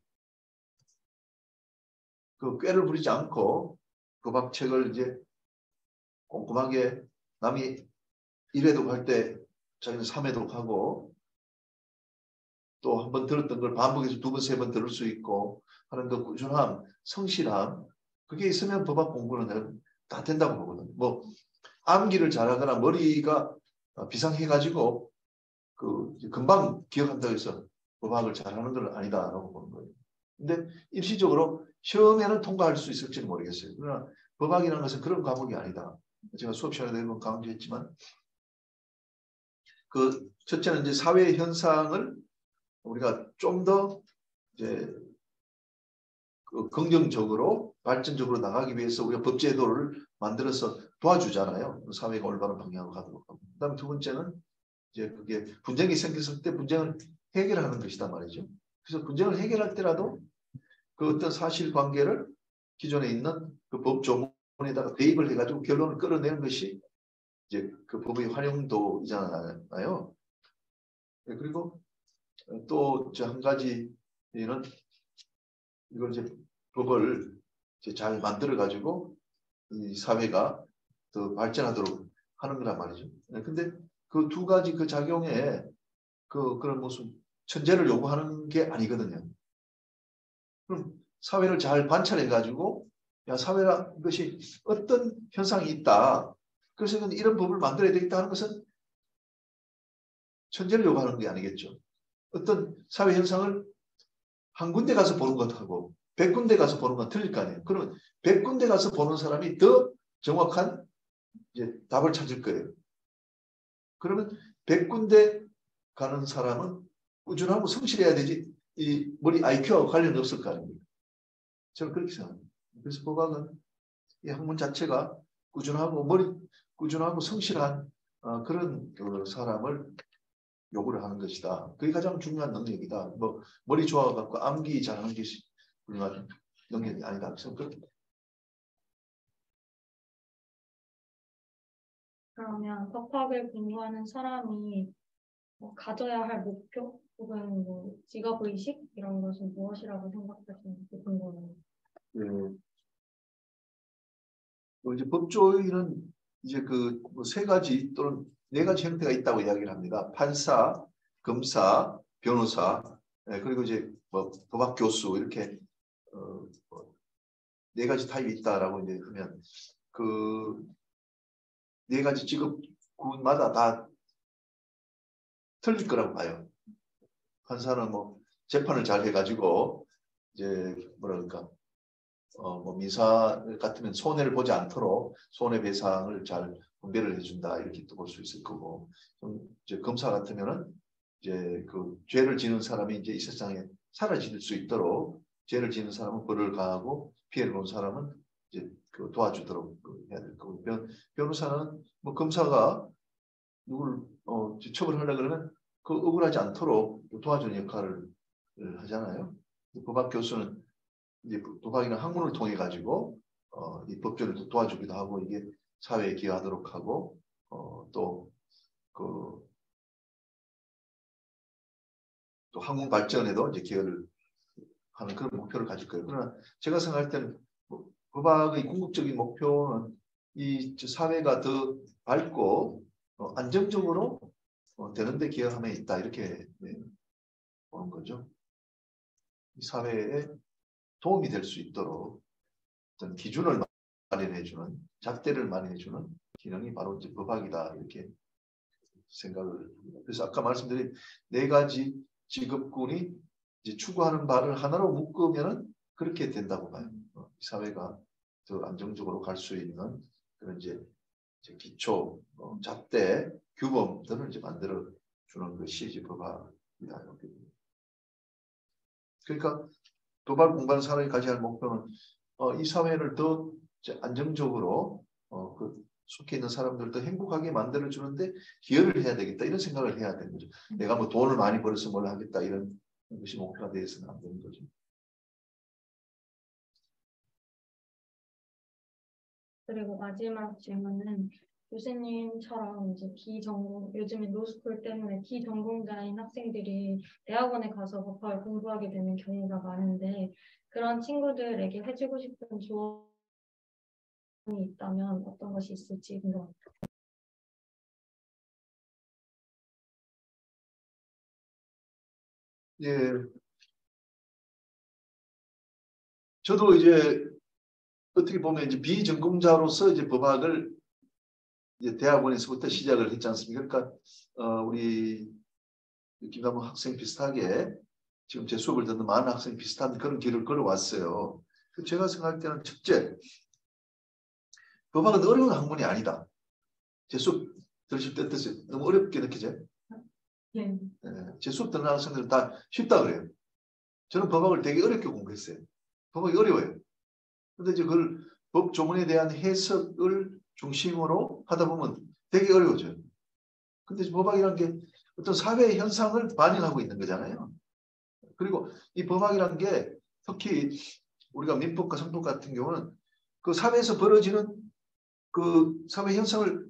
그 꾀를 부리지 않고 법학책을 이제 꼼꼼하게 남이 1회독 할 때 자기는 3회독 하고 또 한 번 들었던 걸 반복해서 2번, 3번 들을 수 있고 하는 그 꾸준함, 성실함 그게 있으면 법학 공부는 다 된다고 보거든요. 뭐 암기를 잘하거나 머리가 비상해가지고 금방 기억한다고 해서 법학을 잘하는 건 아니다라고 보는 거예요. 근데 일시적으로 시험에는 통과할 수 있을지는 모르겠어요. 그러나 법학이라는 것은 그런 과목이 아니다. 제가 수업 시간에 대한 건 강조했지만 첫째는 이제 사회 현상을 우리가 좀 더 이제 긍정적으로 발전적으로 나가기 위해서 우리가 법제도를 만들어서 도와주잖아요. 사회가 올바른 방향으로 가도록 하고. 그다음 두 번째는 이제 그게 분쟁이 생겼을 때 분쟁을 해결하는 것이다 말이죠. 그래서 분쟁을 해결할 때라도 그 어떤 사실관계를 기존에 있는 그 법 조문에다가 대입을 해가지고 결론을 끌어내는 것이 이제 그 법의 활용도이잖아요. 그리고 또 한 가지는 이걸 이제 법을 이제 잘 만들어 가지고 이 사회가 더 발전하도록 하는 거란 말이죠. 근데 그 두 가지 그 작용에 그런 무슨 천재를 요구하는 게 아니거든요. 그럼 사회를 잘 관찰해 가지고 야 사회라 이것이 어떤 현상이 있다. 그래서 이런 법을 만들어야 되겠다 하는 것은 천재를 요구하는 게 아니겠죠. 어떤 사회 현상을 한 군데 가서 보는 것하고 100군데 가서 보는 건 틀릴 거 아니에요. 그러면 100군데 가서 보는 사람이 더 정확한 이제 답을 찾을 거예요. 그러면 100군데 가는 사람은 꾸준하고 성실해야 되지 이 머리 IQ하고 관련 없을 거 아닙니까? 저는 그렇게 생각합니다. 그래서 법학은 이 학문 자체가 꾸준하고 성실한 그런 그 사람을 요구를 하는 것이다. 그게 가장 중요한 능력이다. 뭐 머리 좋아갖고 암기 잘하는 게 훌륭한 능력이 아니다. 그래서 그렇게.
그러면 법학을 공부하는 사람이 뭐 가져야 할 목표 혹은 뭐 직업의식 이런 것은 무엇이라고 생각하시는지 궁금해요.
예. 뭐 이제 법조인은 이제 그 세 가지 또는 네 가지 형태가 있다고 이야기를 합니다. 판사, 검사, 변호사, 그리고 이제 뭐 법학 교수 이렇게 네 가지 타입이 있다라고 이제 하면 그 네 가지 직업군마다 다 틀릴 거라고 봐요. 판사는 뭐 재판을 잘 해가지고 이제 뭐랄까 뭐 민사 같으면 손해를 보지 않도록 손해배상을 잘 분배를 해준다 이렇게 또 볼 수 있을 거고, 이제 검사 같으면은 이제 그 죄를 지는 사람이 이제 이 세상에 사라질 수 있도록 죄를 지는 사람은 벌을 가하고 피해를 본 사람은 이제 그 도와주도록 해야 될 거고, 변호사는 뭐 검사가 누구를 처벌하려 그러면 그 억울하지 않도록 도와주는 역할을 하잖아요. 법학 교수는 이제 도박이나 학문을 통해 가지고 이 법조를 도와주기도 하고 이게 사회에 기여하도록 하고 또 학문 발전에도 이제 기여를 하는 그런 목표를 가질 거예요. 그러나 제가 생각할 때는 법학의 궁극적인 목표는 이 사회가 더 밝고 안정적으로 되는데 기여함에 있다 이렇게 보는 거죠. 이 사회에 도움이 될 수 있도록 어떤 기준을 마련해주는, 잣대를 마련해주는 기능이 바로 이제 법학이다 이렇게 생각을 합니다. 그래서 아까 말씀드린 네 가지 직업군이 이제 추구하는 바를 하나로 묶으면은 그렇게 된다고 봐요. 이 사회가 더 안정적으로 갈 수 있는 그런 이제 기초, 잣대, 규범들을 이제 만들어 주는 것이 이제 법학이다. 그러니까 도박 공부하는 사람이 가져야 할 목표는 이 사회를 더 안정적으로 속해 있는 사람들을 더 행복하게 만들어주는데 기여를 해야 되겠다 이런 생각을 해야 되는 거죠. 내가 뭐 돈을 많이 벌어서 뭘 하겠다 이런 것이 목표가 되어서는 안 되는 거죠.
그리고 마지막 질문은 교수님처럼 이제 요즘에 노스쿨 때문에 비전공자인 학생들이 대학원에 가서 법학을 공부하게 되는 경우가 많은데 그런 친구들에게 해주고 싶은 조언이 있다면 어떤 것이 있을지 궁금합니다.
예, 저도 이제 어떻게 보면 이제 비전공자로서 이제 법학을 이제 대학원에서부터 시작을 했지 않습니까? 그러니까 우리 김남호 학생 비슷하게 지금 제 수업을 듣는 많은 학생 비슷한 그런 길을 걸어왔어요. 제가 생각할 때는 첫째, 법학은 어려운 학문이 아니다. 제 수업 들으실 때 어떠세요? 너무 어렵게 느끼죠?
네.
제 수업 듣는 학생들은 다 쉽다 그래요. 저는 법학을 되게 어렵게 공부했어요. 법학이 어려워요. 근데 이제 그걸 법 조문에 대한 해석을 중심으로 하다 보면 되게 어려워져요. 근데 법학이라는 게 어떤 사회의 현상을 반영하고 있는 거잖아요. 그리고 이 법학이라는 게 특히 우리가 민법과 성법 같은 경우는 그 사회에서 벌어지는 그 사회 현상을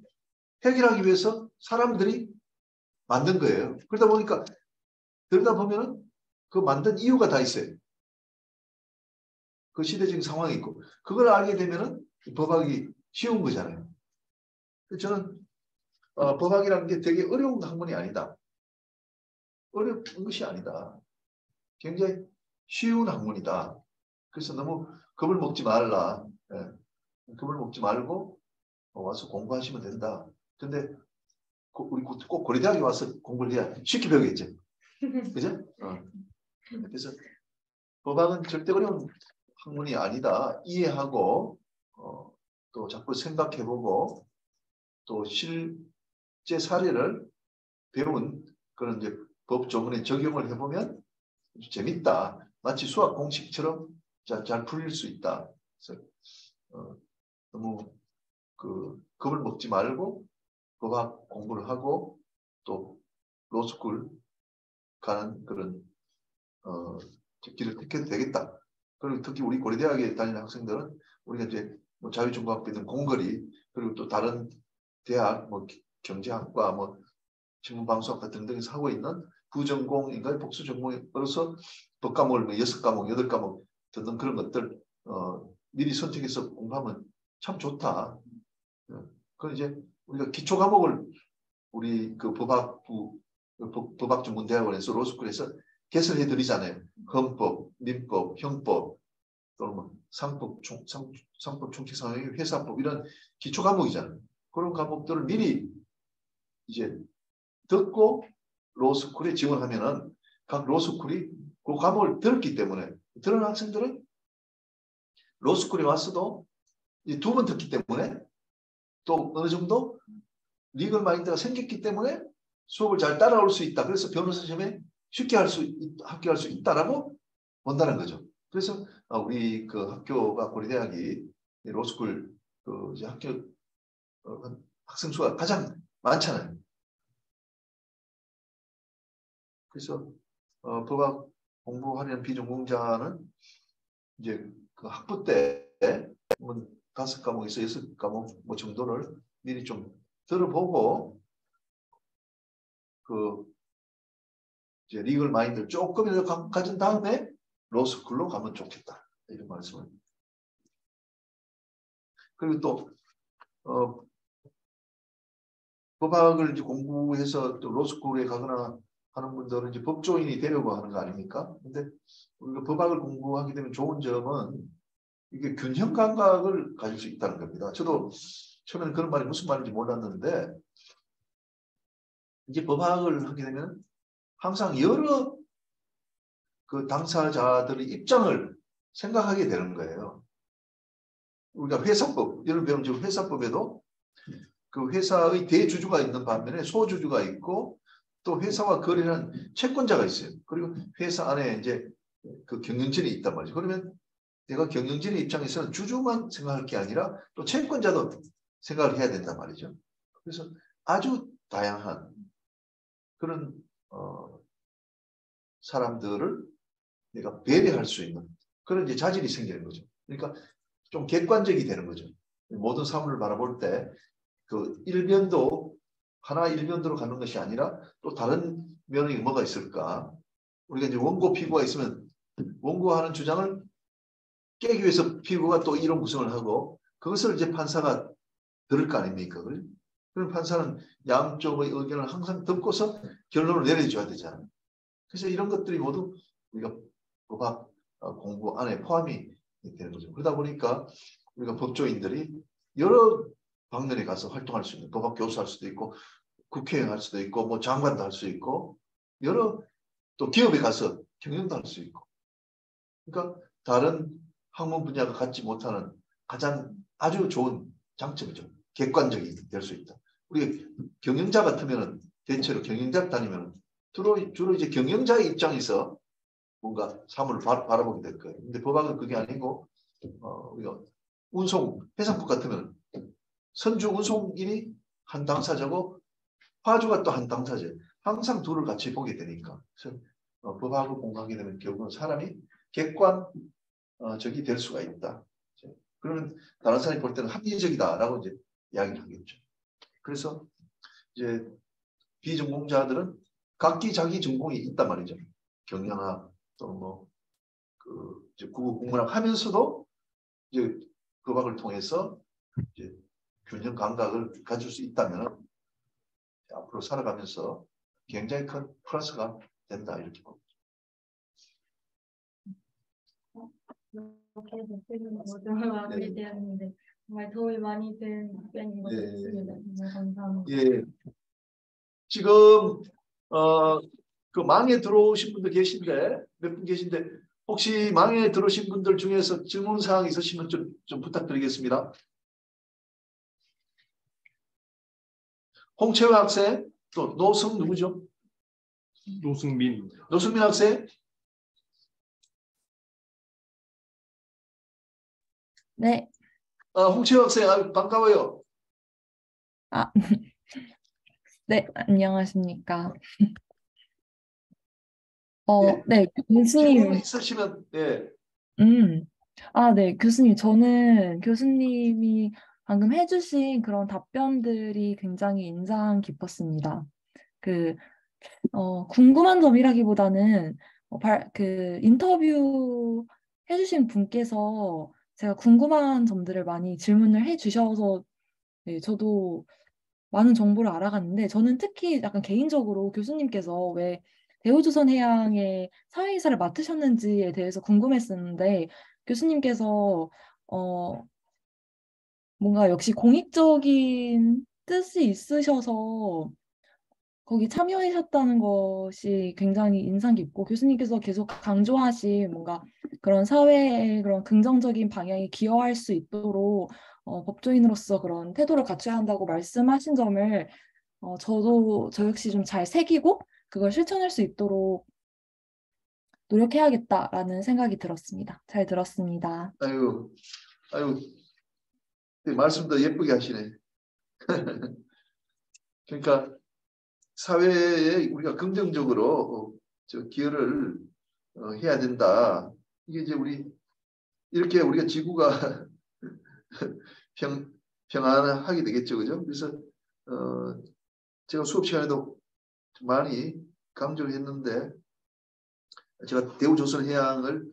해결하기 위해서 사람들이 만든 거예요. 그러다 보니까 들다 보면은 그 만든 이유가 다 있어요. 그 시대적인 상황이 있고 그걸 알게 되면은 법학이 쉬운 거잖아요. 저는 법학이라는 게 되게 어려운 학문이 아니다. 어려운 것이 아니다. 굉장히 쉬운 학문이다. 그래서 너무 겁을 먹지 말라. 겁을 먹지 말고 와서 공부하시면 된다. 근데 우리 꼭 고려대학에 와서 공부를 해야 쉽게 배우겠죠. 그죠? 그래서 법학은 절대 어려운 학문이 아니다. 이해하고 또 자꾸 생각해보고 또 실제 사례를 배운 그런 이제 법 조문에 적용을 해보면 재밌다. 마치 수학 공식처럼 잘 풀릴 수 있다. 그래서 너무 겁을 먹지 말고 법학 공부를 하고 또 로스쿨 가는 그런 길을 택해도 되겠다. 그리고 특히 우리 고려대학에 다니는 학생들은 우리가 이제 뭐 자유중공학부든 공거리 그리고 또 다른 대학 뭐 경제학과 뭐 신문방송학과 등등에서 하고 있는 부전공인가요? 복수전공으로서 법과목을 뭐 6과목, 8과목 등등 그런 것들 미리 선택해서 공부하면 참 좋다. 그건 이제 우리가 기초 과목을 우리 그 법학전문대학원에서 로스쿨에서 개설해 드리잖아요. 헌법, 민법, 형법, 또는 뭐 상법, 총칙상황, 회사법 이런 기초 과목이잖아요. 그런 과목들을 미리 이제 듣고 로스쿨에 지원하면은 각 로스쿨이 그 과목을 들었기 때문에 들은 학생들은 로스쿨에 왔어도 2번 듣기 때문에 또 어느 정도 리걸 마인드가 생겼기 때문에 수업을 잘 따라올 수 있다. 그래서 변호사 시험에 쉽게 합격할 수 있다라고 본다는 거죠. 그래서 우리 그 학교가 고려대학이 로스쿨 그 이제 학생 수가 가장 많잖아요. 그래서 법학 공부하려는 비전공자는 이제 그 학부 때 5과목에서 6과목 뭐 정도를 미리 좀 들어보고 그 이제 리걸 마인드를 조금이라도 가진 다음에 로스쿨로 가면 좋겠다. 이런 말씀을. 그리고 또 법학을 이제 공부해서 또 로스쿨에 가거나 하는 분들은 이제 법조인이 되려고 하는 거 아닙니까? 근데 우리가 법학을 공부하게 되면 좋은 점은 이게 균형 감각을 가질 수 있다는 겁니다. 저도 처음에는 그런 말이 무슨 말인지 몰랐는데 이제 법학을 하게 되면 항상 여러 그 당사자들의 입장을 생각하게 되는 거예요. 우리가 회사법, 예를 들면 지금 회사법에도 그 회사의 대주주가 있는 반면에 소주주가 있고 또 회사와 거래하는 채권자가 있어요. 그리고 회사 안에 이제 그 경영진이 있단 말이죠. 그러면 내가 경영진의 입장에서는 주주만 생각할 게 아니라 또 채권자도 생각을 해야 된단 말이죠. 그래서 아주 다양한 그런 사람들을 내가 배려할 수 있는 그런 이제 자질이 생기는 거죠. 그러니까 좀 객관적이 되는 거죠. 모든 사물을 바라볼 때 그 하나 일변도로 가는 것이 아니라 또 다른 면이 뭐가 있을까? 우리가 이제 원고 피고가 있으면 원고하는 주장을 깨기 위해서 피고가 또 이론 구성을 하고 그것을 이제 판사가 들을 거 아닙니까? 그럼 판사는 양쪽의 의견을 항상 듣고서 결론을 내려줘야 되잖아요. 그래서 이런 것들이 모두 우리가 법학 공부 안에 포함이 되는 거죠. 그러다 보니까 우리가 법조인들이 여러 방면에 가서 활동할 수 있는 법학 교수할 수도 있고 국회의원 할 수도 있고 뭐 장관도 할 수 있고 여러 또 기업에 가서 경영도 할 수 있고 그러니까 다른 학문 분야가 갖지 못하는 가장 아주 좋은 장점이죠. 객관적이 될 수 있다. 우리 경영자 같으면은 대체로 경영자 다니면 주로 이제 경영자의 입장에서 뭔가 사물을 바라보게 될 거예요. 근데 법학은 그게 아니고 우리가 운송 해상법 같으면 선주 운송인이 한 당사자고 화주가 또 한 당사자. 항상 둘을 같이 보게 되니까. 그래서 법학을 공부하게 되면 결국은 사람이 객관적이 될 수가 있다. 그러면 다른 사람이 볼 때는 합리적이다라고 이제 이야기를 하겠죠. 그래서 이제 비전공자들은 각기 자기 전공이 있단 말이죠. 경영학 또는 이제 국어국문학 하면서도 이제 법학을 통해서 이제 균형 감각을 가질 수 있다면 앞으로 살아가면서 굉장히 큰 플러스가 된다 이렇게 봅니다.
이렇게 목표는 모두 마무리되었는데 정말 도움이 많이 된 답변인 것 같습니다. 정말 감사합니다.
예. 지금 그 망에 들어오신 분들 계신데 몇 분 계신데 혹시 망에 들어오신 분들 중에서 질문 사항 있으시면 좀 부탁드리겠습니다. 홍채화 학생 또 노승 누구죠?
노승민
노승민 학생
네.
홍채 학생, 반가워요.
아, 네, 안녕하십니까.
네,
네,
질문
교수님.
있으시면, 네.
네, 교수님. 저는 교수님이 방금 해주신 그런 답변들이 굉장히 인상 깊었습니다. 그, 궁금한 점이라기보다는, 인터뷰 해주신 분께서 제가 궁금한 점들을 많이 질문을 해주셔서, 네, 저도 많은 정보를 알아갔는데 저는 특히 약간 개인적으로 교수님께서 왜 대우조선해양의 사회이사를 맡으셨는지에 대해서 궁금했었는데 교수님께서 어, 뭔가 역시 공익적인 뜻이 있으셔서 거기 참여하셨다는 것이 굉장히 인상 깊고 교수님께서 계속 강조하신 뭔가 그런 사회의 그런 긍정적인 방향에 기여할 수 있도록 법조인으로서 그런 태도를 갖춰야 한다고 말씀하신 점을 저 역시 좀 잘 새기고 그걸 실천할 수 있도록 노력해야겠다라는 생각이 들었습니다. 잘 들었습니다.
아유, 아유, 네, 말씀도 예쁘게 하시네. 그러니까 사회에 우리가 긍정적으로 기여를 해야 된다. 이게 이제 이렇게 우리가 지구가 평안하게 되겠죠, 그죠? 그래서 제가 수업 시간에도 많이 강조를 했는데 제가 대우조선해양을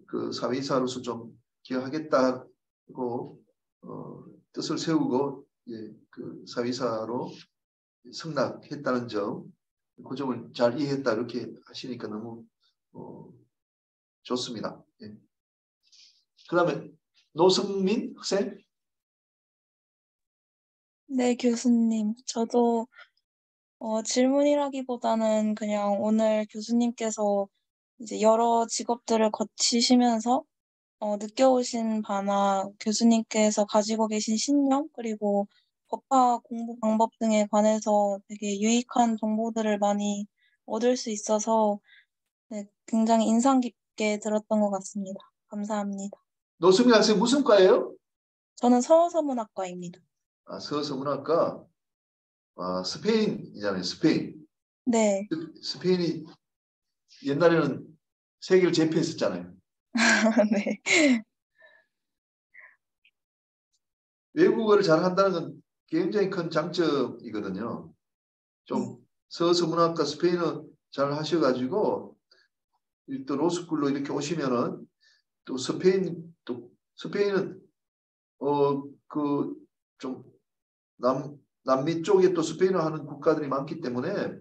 그 사회이사로서 좀 기여하겠다고 뜻을 세우고 그 사회이사로 승낙했다는 점, 그 점을 잘 이해했다 이렇게 하시니까 너무 좋습니다. 예. 그 다음에 노승민 학생.
네, 교수님. 저도 질문이라기보다는 그냥 오늘 교수님께서 이제 여러 직업들을 거치시면서 느껴오신 바나 교수님께서 가지고 계신 신념, 그리고 법학 공부 방법 등에 관해서 되게 유익한 정보들을 많이 얻을 수 있어서 네, 굉장히 인상 깊게 들었던 것 같습니다. 감사합니다.
노승민 학생 무슨 과예요?
저는 서서문학과입니다.
서서문학과. 스페인이잖아요. 스페인.
네.
스페인이 옛날에는 세계를 제패했었잖아요.
네.
외국어를 잘 한다는 건 굉장히 큰 장점이거든요. 좀 서서문학과 스페인어 잘 하셔가지고 또 로스쿨로 이렇게 오시면은 또 스페인은 그 좀 남미 쪽에 또 스페인어 하는 국가들이 많기 때문에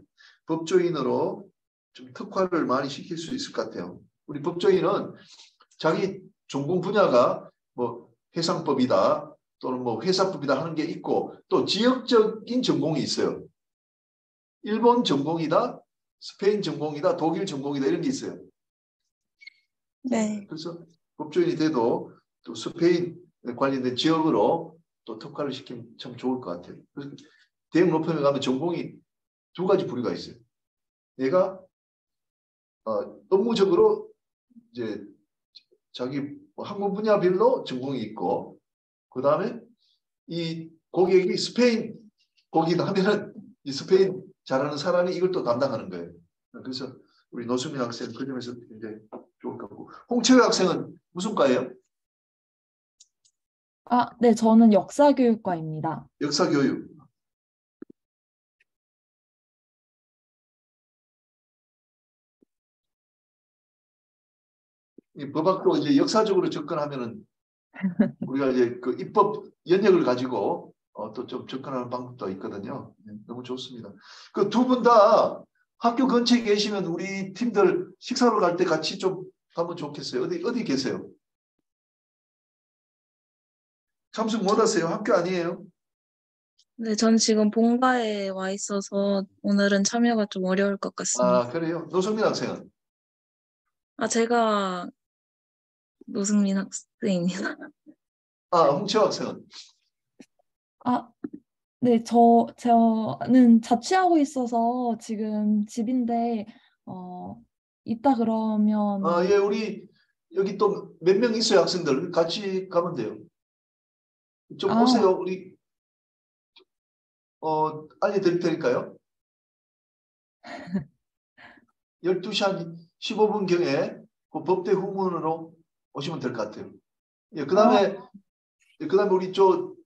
법조인으로 좀 특화를 많이 시킬 수 있을 것 같아요. 우리 법조인은 자기 전공 분야가 뭐 해상법이다 또는 뭐 회사법이다 하는 게 있고 또 지역적인 전공이 있어요. 일본 전공이다, 스페인 전공이다, 독일 전공이다 이런 게 있어요.
네.
그래서 법조인이 돼도 또 스페인 관련된 지역으로 또 특화를 시키면 참 좋을 것 같아요. 그래서 대학 높임에 가면 전공이 두 가지 부류가 있어요. 내가 업무적으로 이제 자기 학문 분야별로 전공이 있고 그 다음에 이 고객이 스페인 고객이다 하면은 이 스페인 잘하는 사람이 이걸 또 담당하는 거예요. 그래서 우리 노수민 학생 그 점에서 굉장히 좋을 것 같고 홍채회 학생은 무슨 과예요?
네, 저는 역사교육과입니다.
역사교육. 이 법학도 이제 역사적으로 접근하면은 우리가 이제 그 입법 연역을 가지고 또 좀 접근하는 방법도 있거든요. 너무 좋습니다. 그 두 분 다 학교 근처에 계시면 우리 팀들 식사로 갈 때 같이 좀 가면 좋겠어요. 어디 계세요? 참석 못 하세요? 학교 아니에요?
네, 전 지금 본가에 와 있어서 오늘은 참여가 좀 어려울 것 같습니다.
그래요? 노성민 학생은?
제가 노승민 학생입니다.
홍채 학생은?
네, 저는 자취하고 있어서 지금 집인데, 이따 그러면,
예, 우리 여기 또 몇 명 있어요, 학생들. 같이 가면 돼요. 좀
아,
오세요. 우리 알려드릴 테니까요. 12시 한 15분경에 그 법대 후문으로 오시면 될 것 같아요. 예, 그
아,
다음에 우리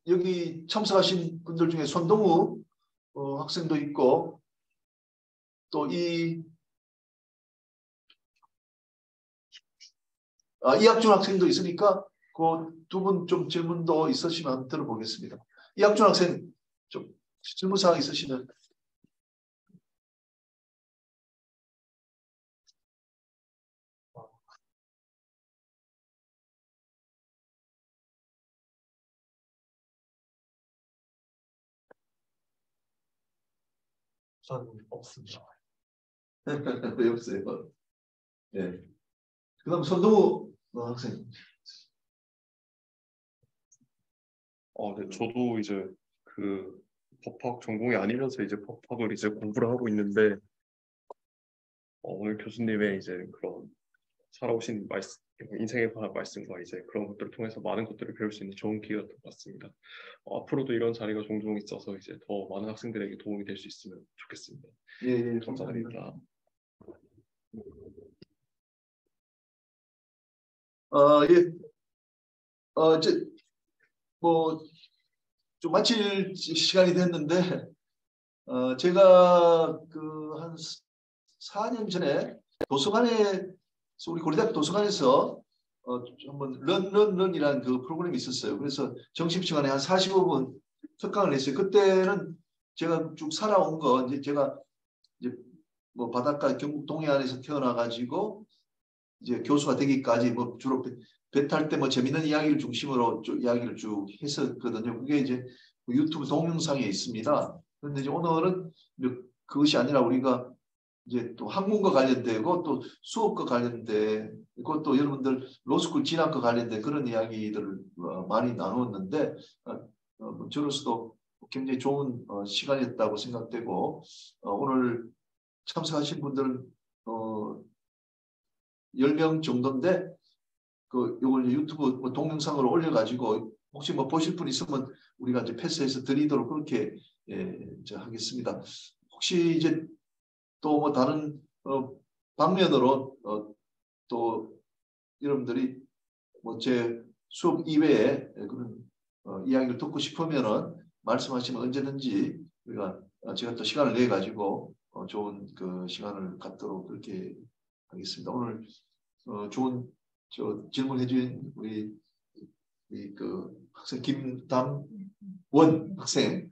여기 참석하신 분들 중에 손동우 학생도 있고 또 이학준 학생도 있으니까 그 두 분 좀 질문도 있으시면 들어보겠습니다. 이학준 학생 좀 질문 사항 있으시면.
전 없습니다.
왜 없어요? 네. 그 다음 손동우 학생.
네, 저도 이제 그 법학 전공이 아니면서 이제 법학을 이제 공부를 하고 있는데 오늘 교수님의 이제 그런 살아오신 말씀, 인생에 관한 말씀과 이제 그런 것들을 통해서 많은 것들을 배울 수 있는 좋은 기회였던 것 같습니다. 앞으로도 이런 자리가 종종 있어서 이제 더 많은 학생들에게 도움이 될 수 있으면 좋겠습니다.
예,
감사드립니다.
예. 이제 좀 마칠 시간이 됐는데 제가 한 4년 전에 우리 고려대학 도서관에서 한번 런이라는 그 프로그램이 있었어요. 그래서 점심시간에 한 45분 특강을 했어요. 그때는 제가 쭉 살아온 거 이제 제가 이제 바닷가 경북 동해안에서 태어나가지고 이제 교수가 되기까지 주로 배 탈 때 재밌는 이야기를 중심으로 이야기를 쭉 했었거든요. 그게 이제 유튜브 동영상에 있습니다. 그런데 이제 오늘은 그것이 아니라 우리가 이제 또 학문과 관련되고 또 수업과 관련되고 또 여러분들 로스쿨 진학과 관련된 그런 이야기들을 많이 나누었는데 저로서도 굉장히 좋은 시간이었다고 생각되고 오늘 참석하신 분들은 10명 정도인데 요걸 유튜브 동영상으로 올려가지고 혹시 보실 분 있으면 우리가 이제 패스해서 드리도록 그렇게 하겠습니다. 혹시 이제 또 다른 방면으로 또 여러분들이 제 수업 이외에 그런 이야기를 듣고 싶으면은 말씀하시면 언제든지 우리가 제가 또 시간을 내 가지고 좋은 그 시간을 갖도록 그렇게 하겠습니다. 오늘 좋은 질문해 주신 우리 그 학생 김담원 학생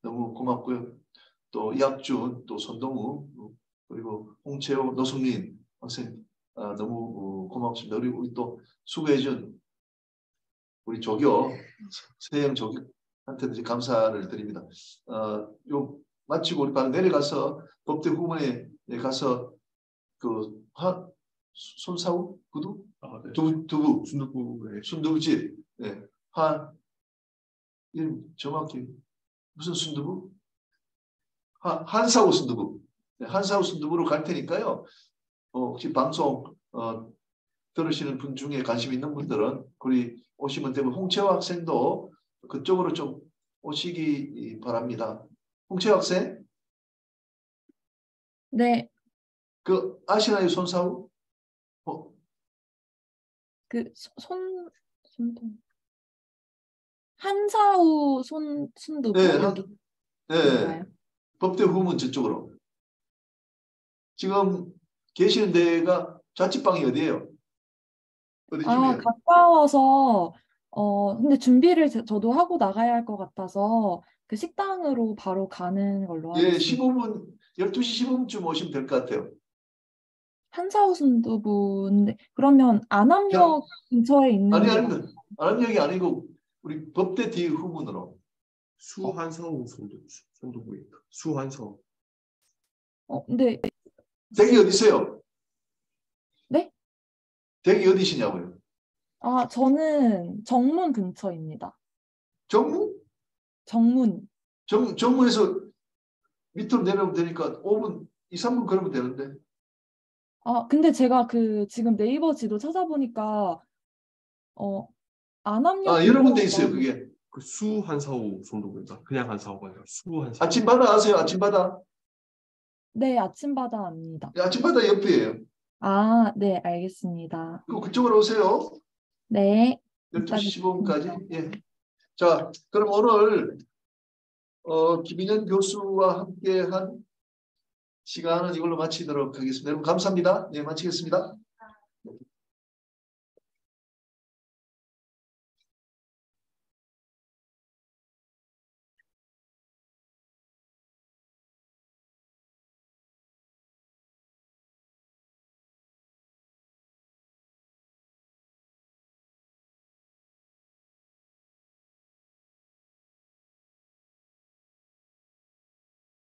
너무 고맙고요. 또 이학준, 또 손동우, 그리고 홍채호, 노승민 학생 너무 고맙습니다. 그리고 우리 또 수고해준 우리 서영 조교한테도 이제 감사를 드립니다. 마치고 우리 바로 내려가서 법대 후문에 가서 손사우 구두
네.
두부
순두부집
네. 정확히 무슨 순두부? 한사우 순두부. 네, 한사우 순두부로 갈 테니까요. 혹시 방송 들으시는 분 중에 관심 있는 분들은 거기 오시면 되고 홍채화 학생도 그쪽으로 좀 오시기 바랍니다. 홍채화 학생?
네,
아시나요, 손사우?
한사우 순두부
네,
여기
네.
인가요?
법대 후문 저쪽으로. 지금 계시는 데가 자취방이 어디예요? 어디 중이에요?
가까워서 근데 준비를 저도 하고 나가야 할 것 같아서 그 식당으로 바로 가는 걸로
예,
하겠습니다.
12시 15분쯤 오시면 될 것 같아요.
한사우 순두부인데 그러면 안암역 근처에 있는 데
아닙니다. 안암역이 아니고 우리 법대 뒤 후문으로.
수한서우 순두부입니다. 수한서.
근데
댁이 어디세요?
네?
댁이 어디시냐고요?
저는 정문 근처입니다.
정문?
정문.
정문에서 밑으로 내려오면 되니까 5분, 2, 3분 걸으면 되는데.
아, 근데 제가 지금 네이버 지도 찾아보니까, 안암역
여러 군데 있어요,
나오고
그게.
그 수 한사호 송도구입니다. 그냥 한사호가 아니라 수 한사호.
아침바다 아세요? 아침바다?
네, 아침바다 압니다.
아침바다 옆이에요.
아, 네, 알겠습니다.
그쪽으로 오세요.
네, 이따
12시
뵙겠습니다.
15분까지. 예. 자, 그럼 오늘 김인현 교수와 함께한 시간은 이걸로 마치도록 하겠습니다. 여러분 감사합니다. 네, 마치겠습니다.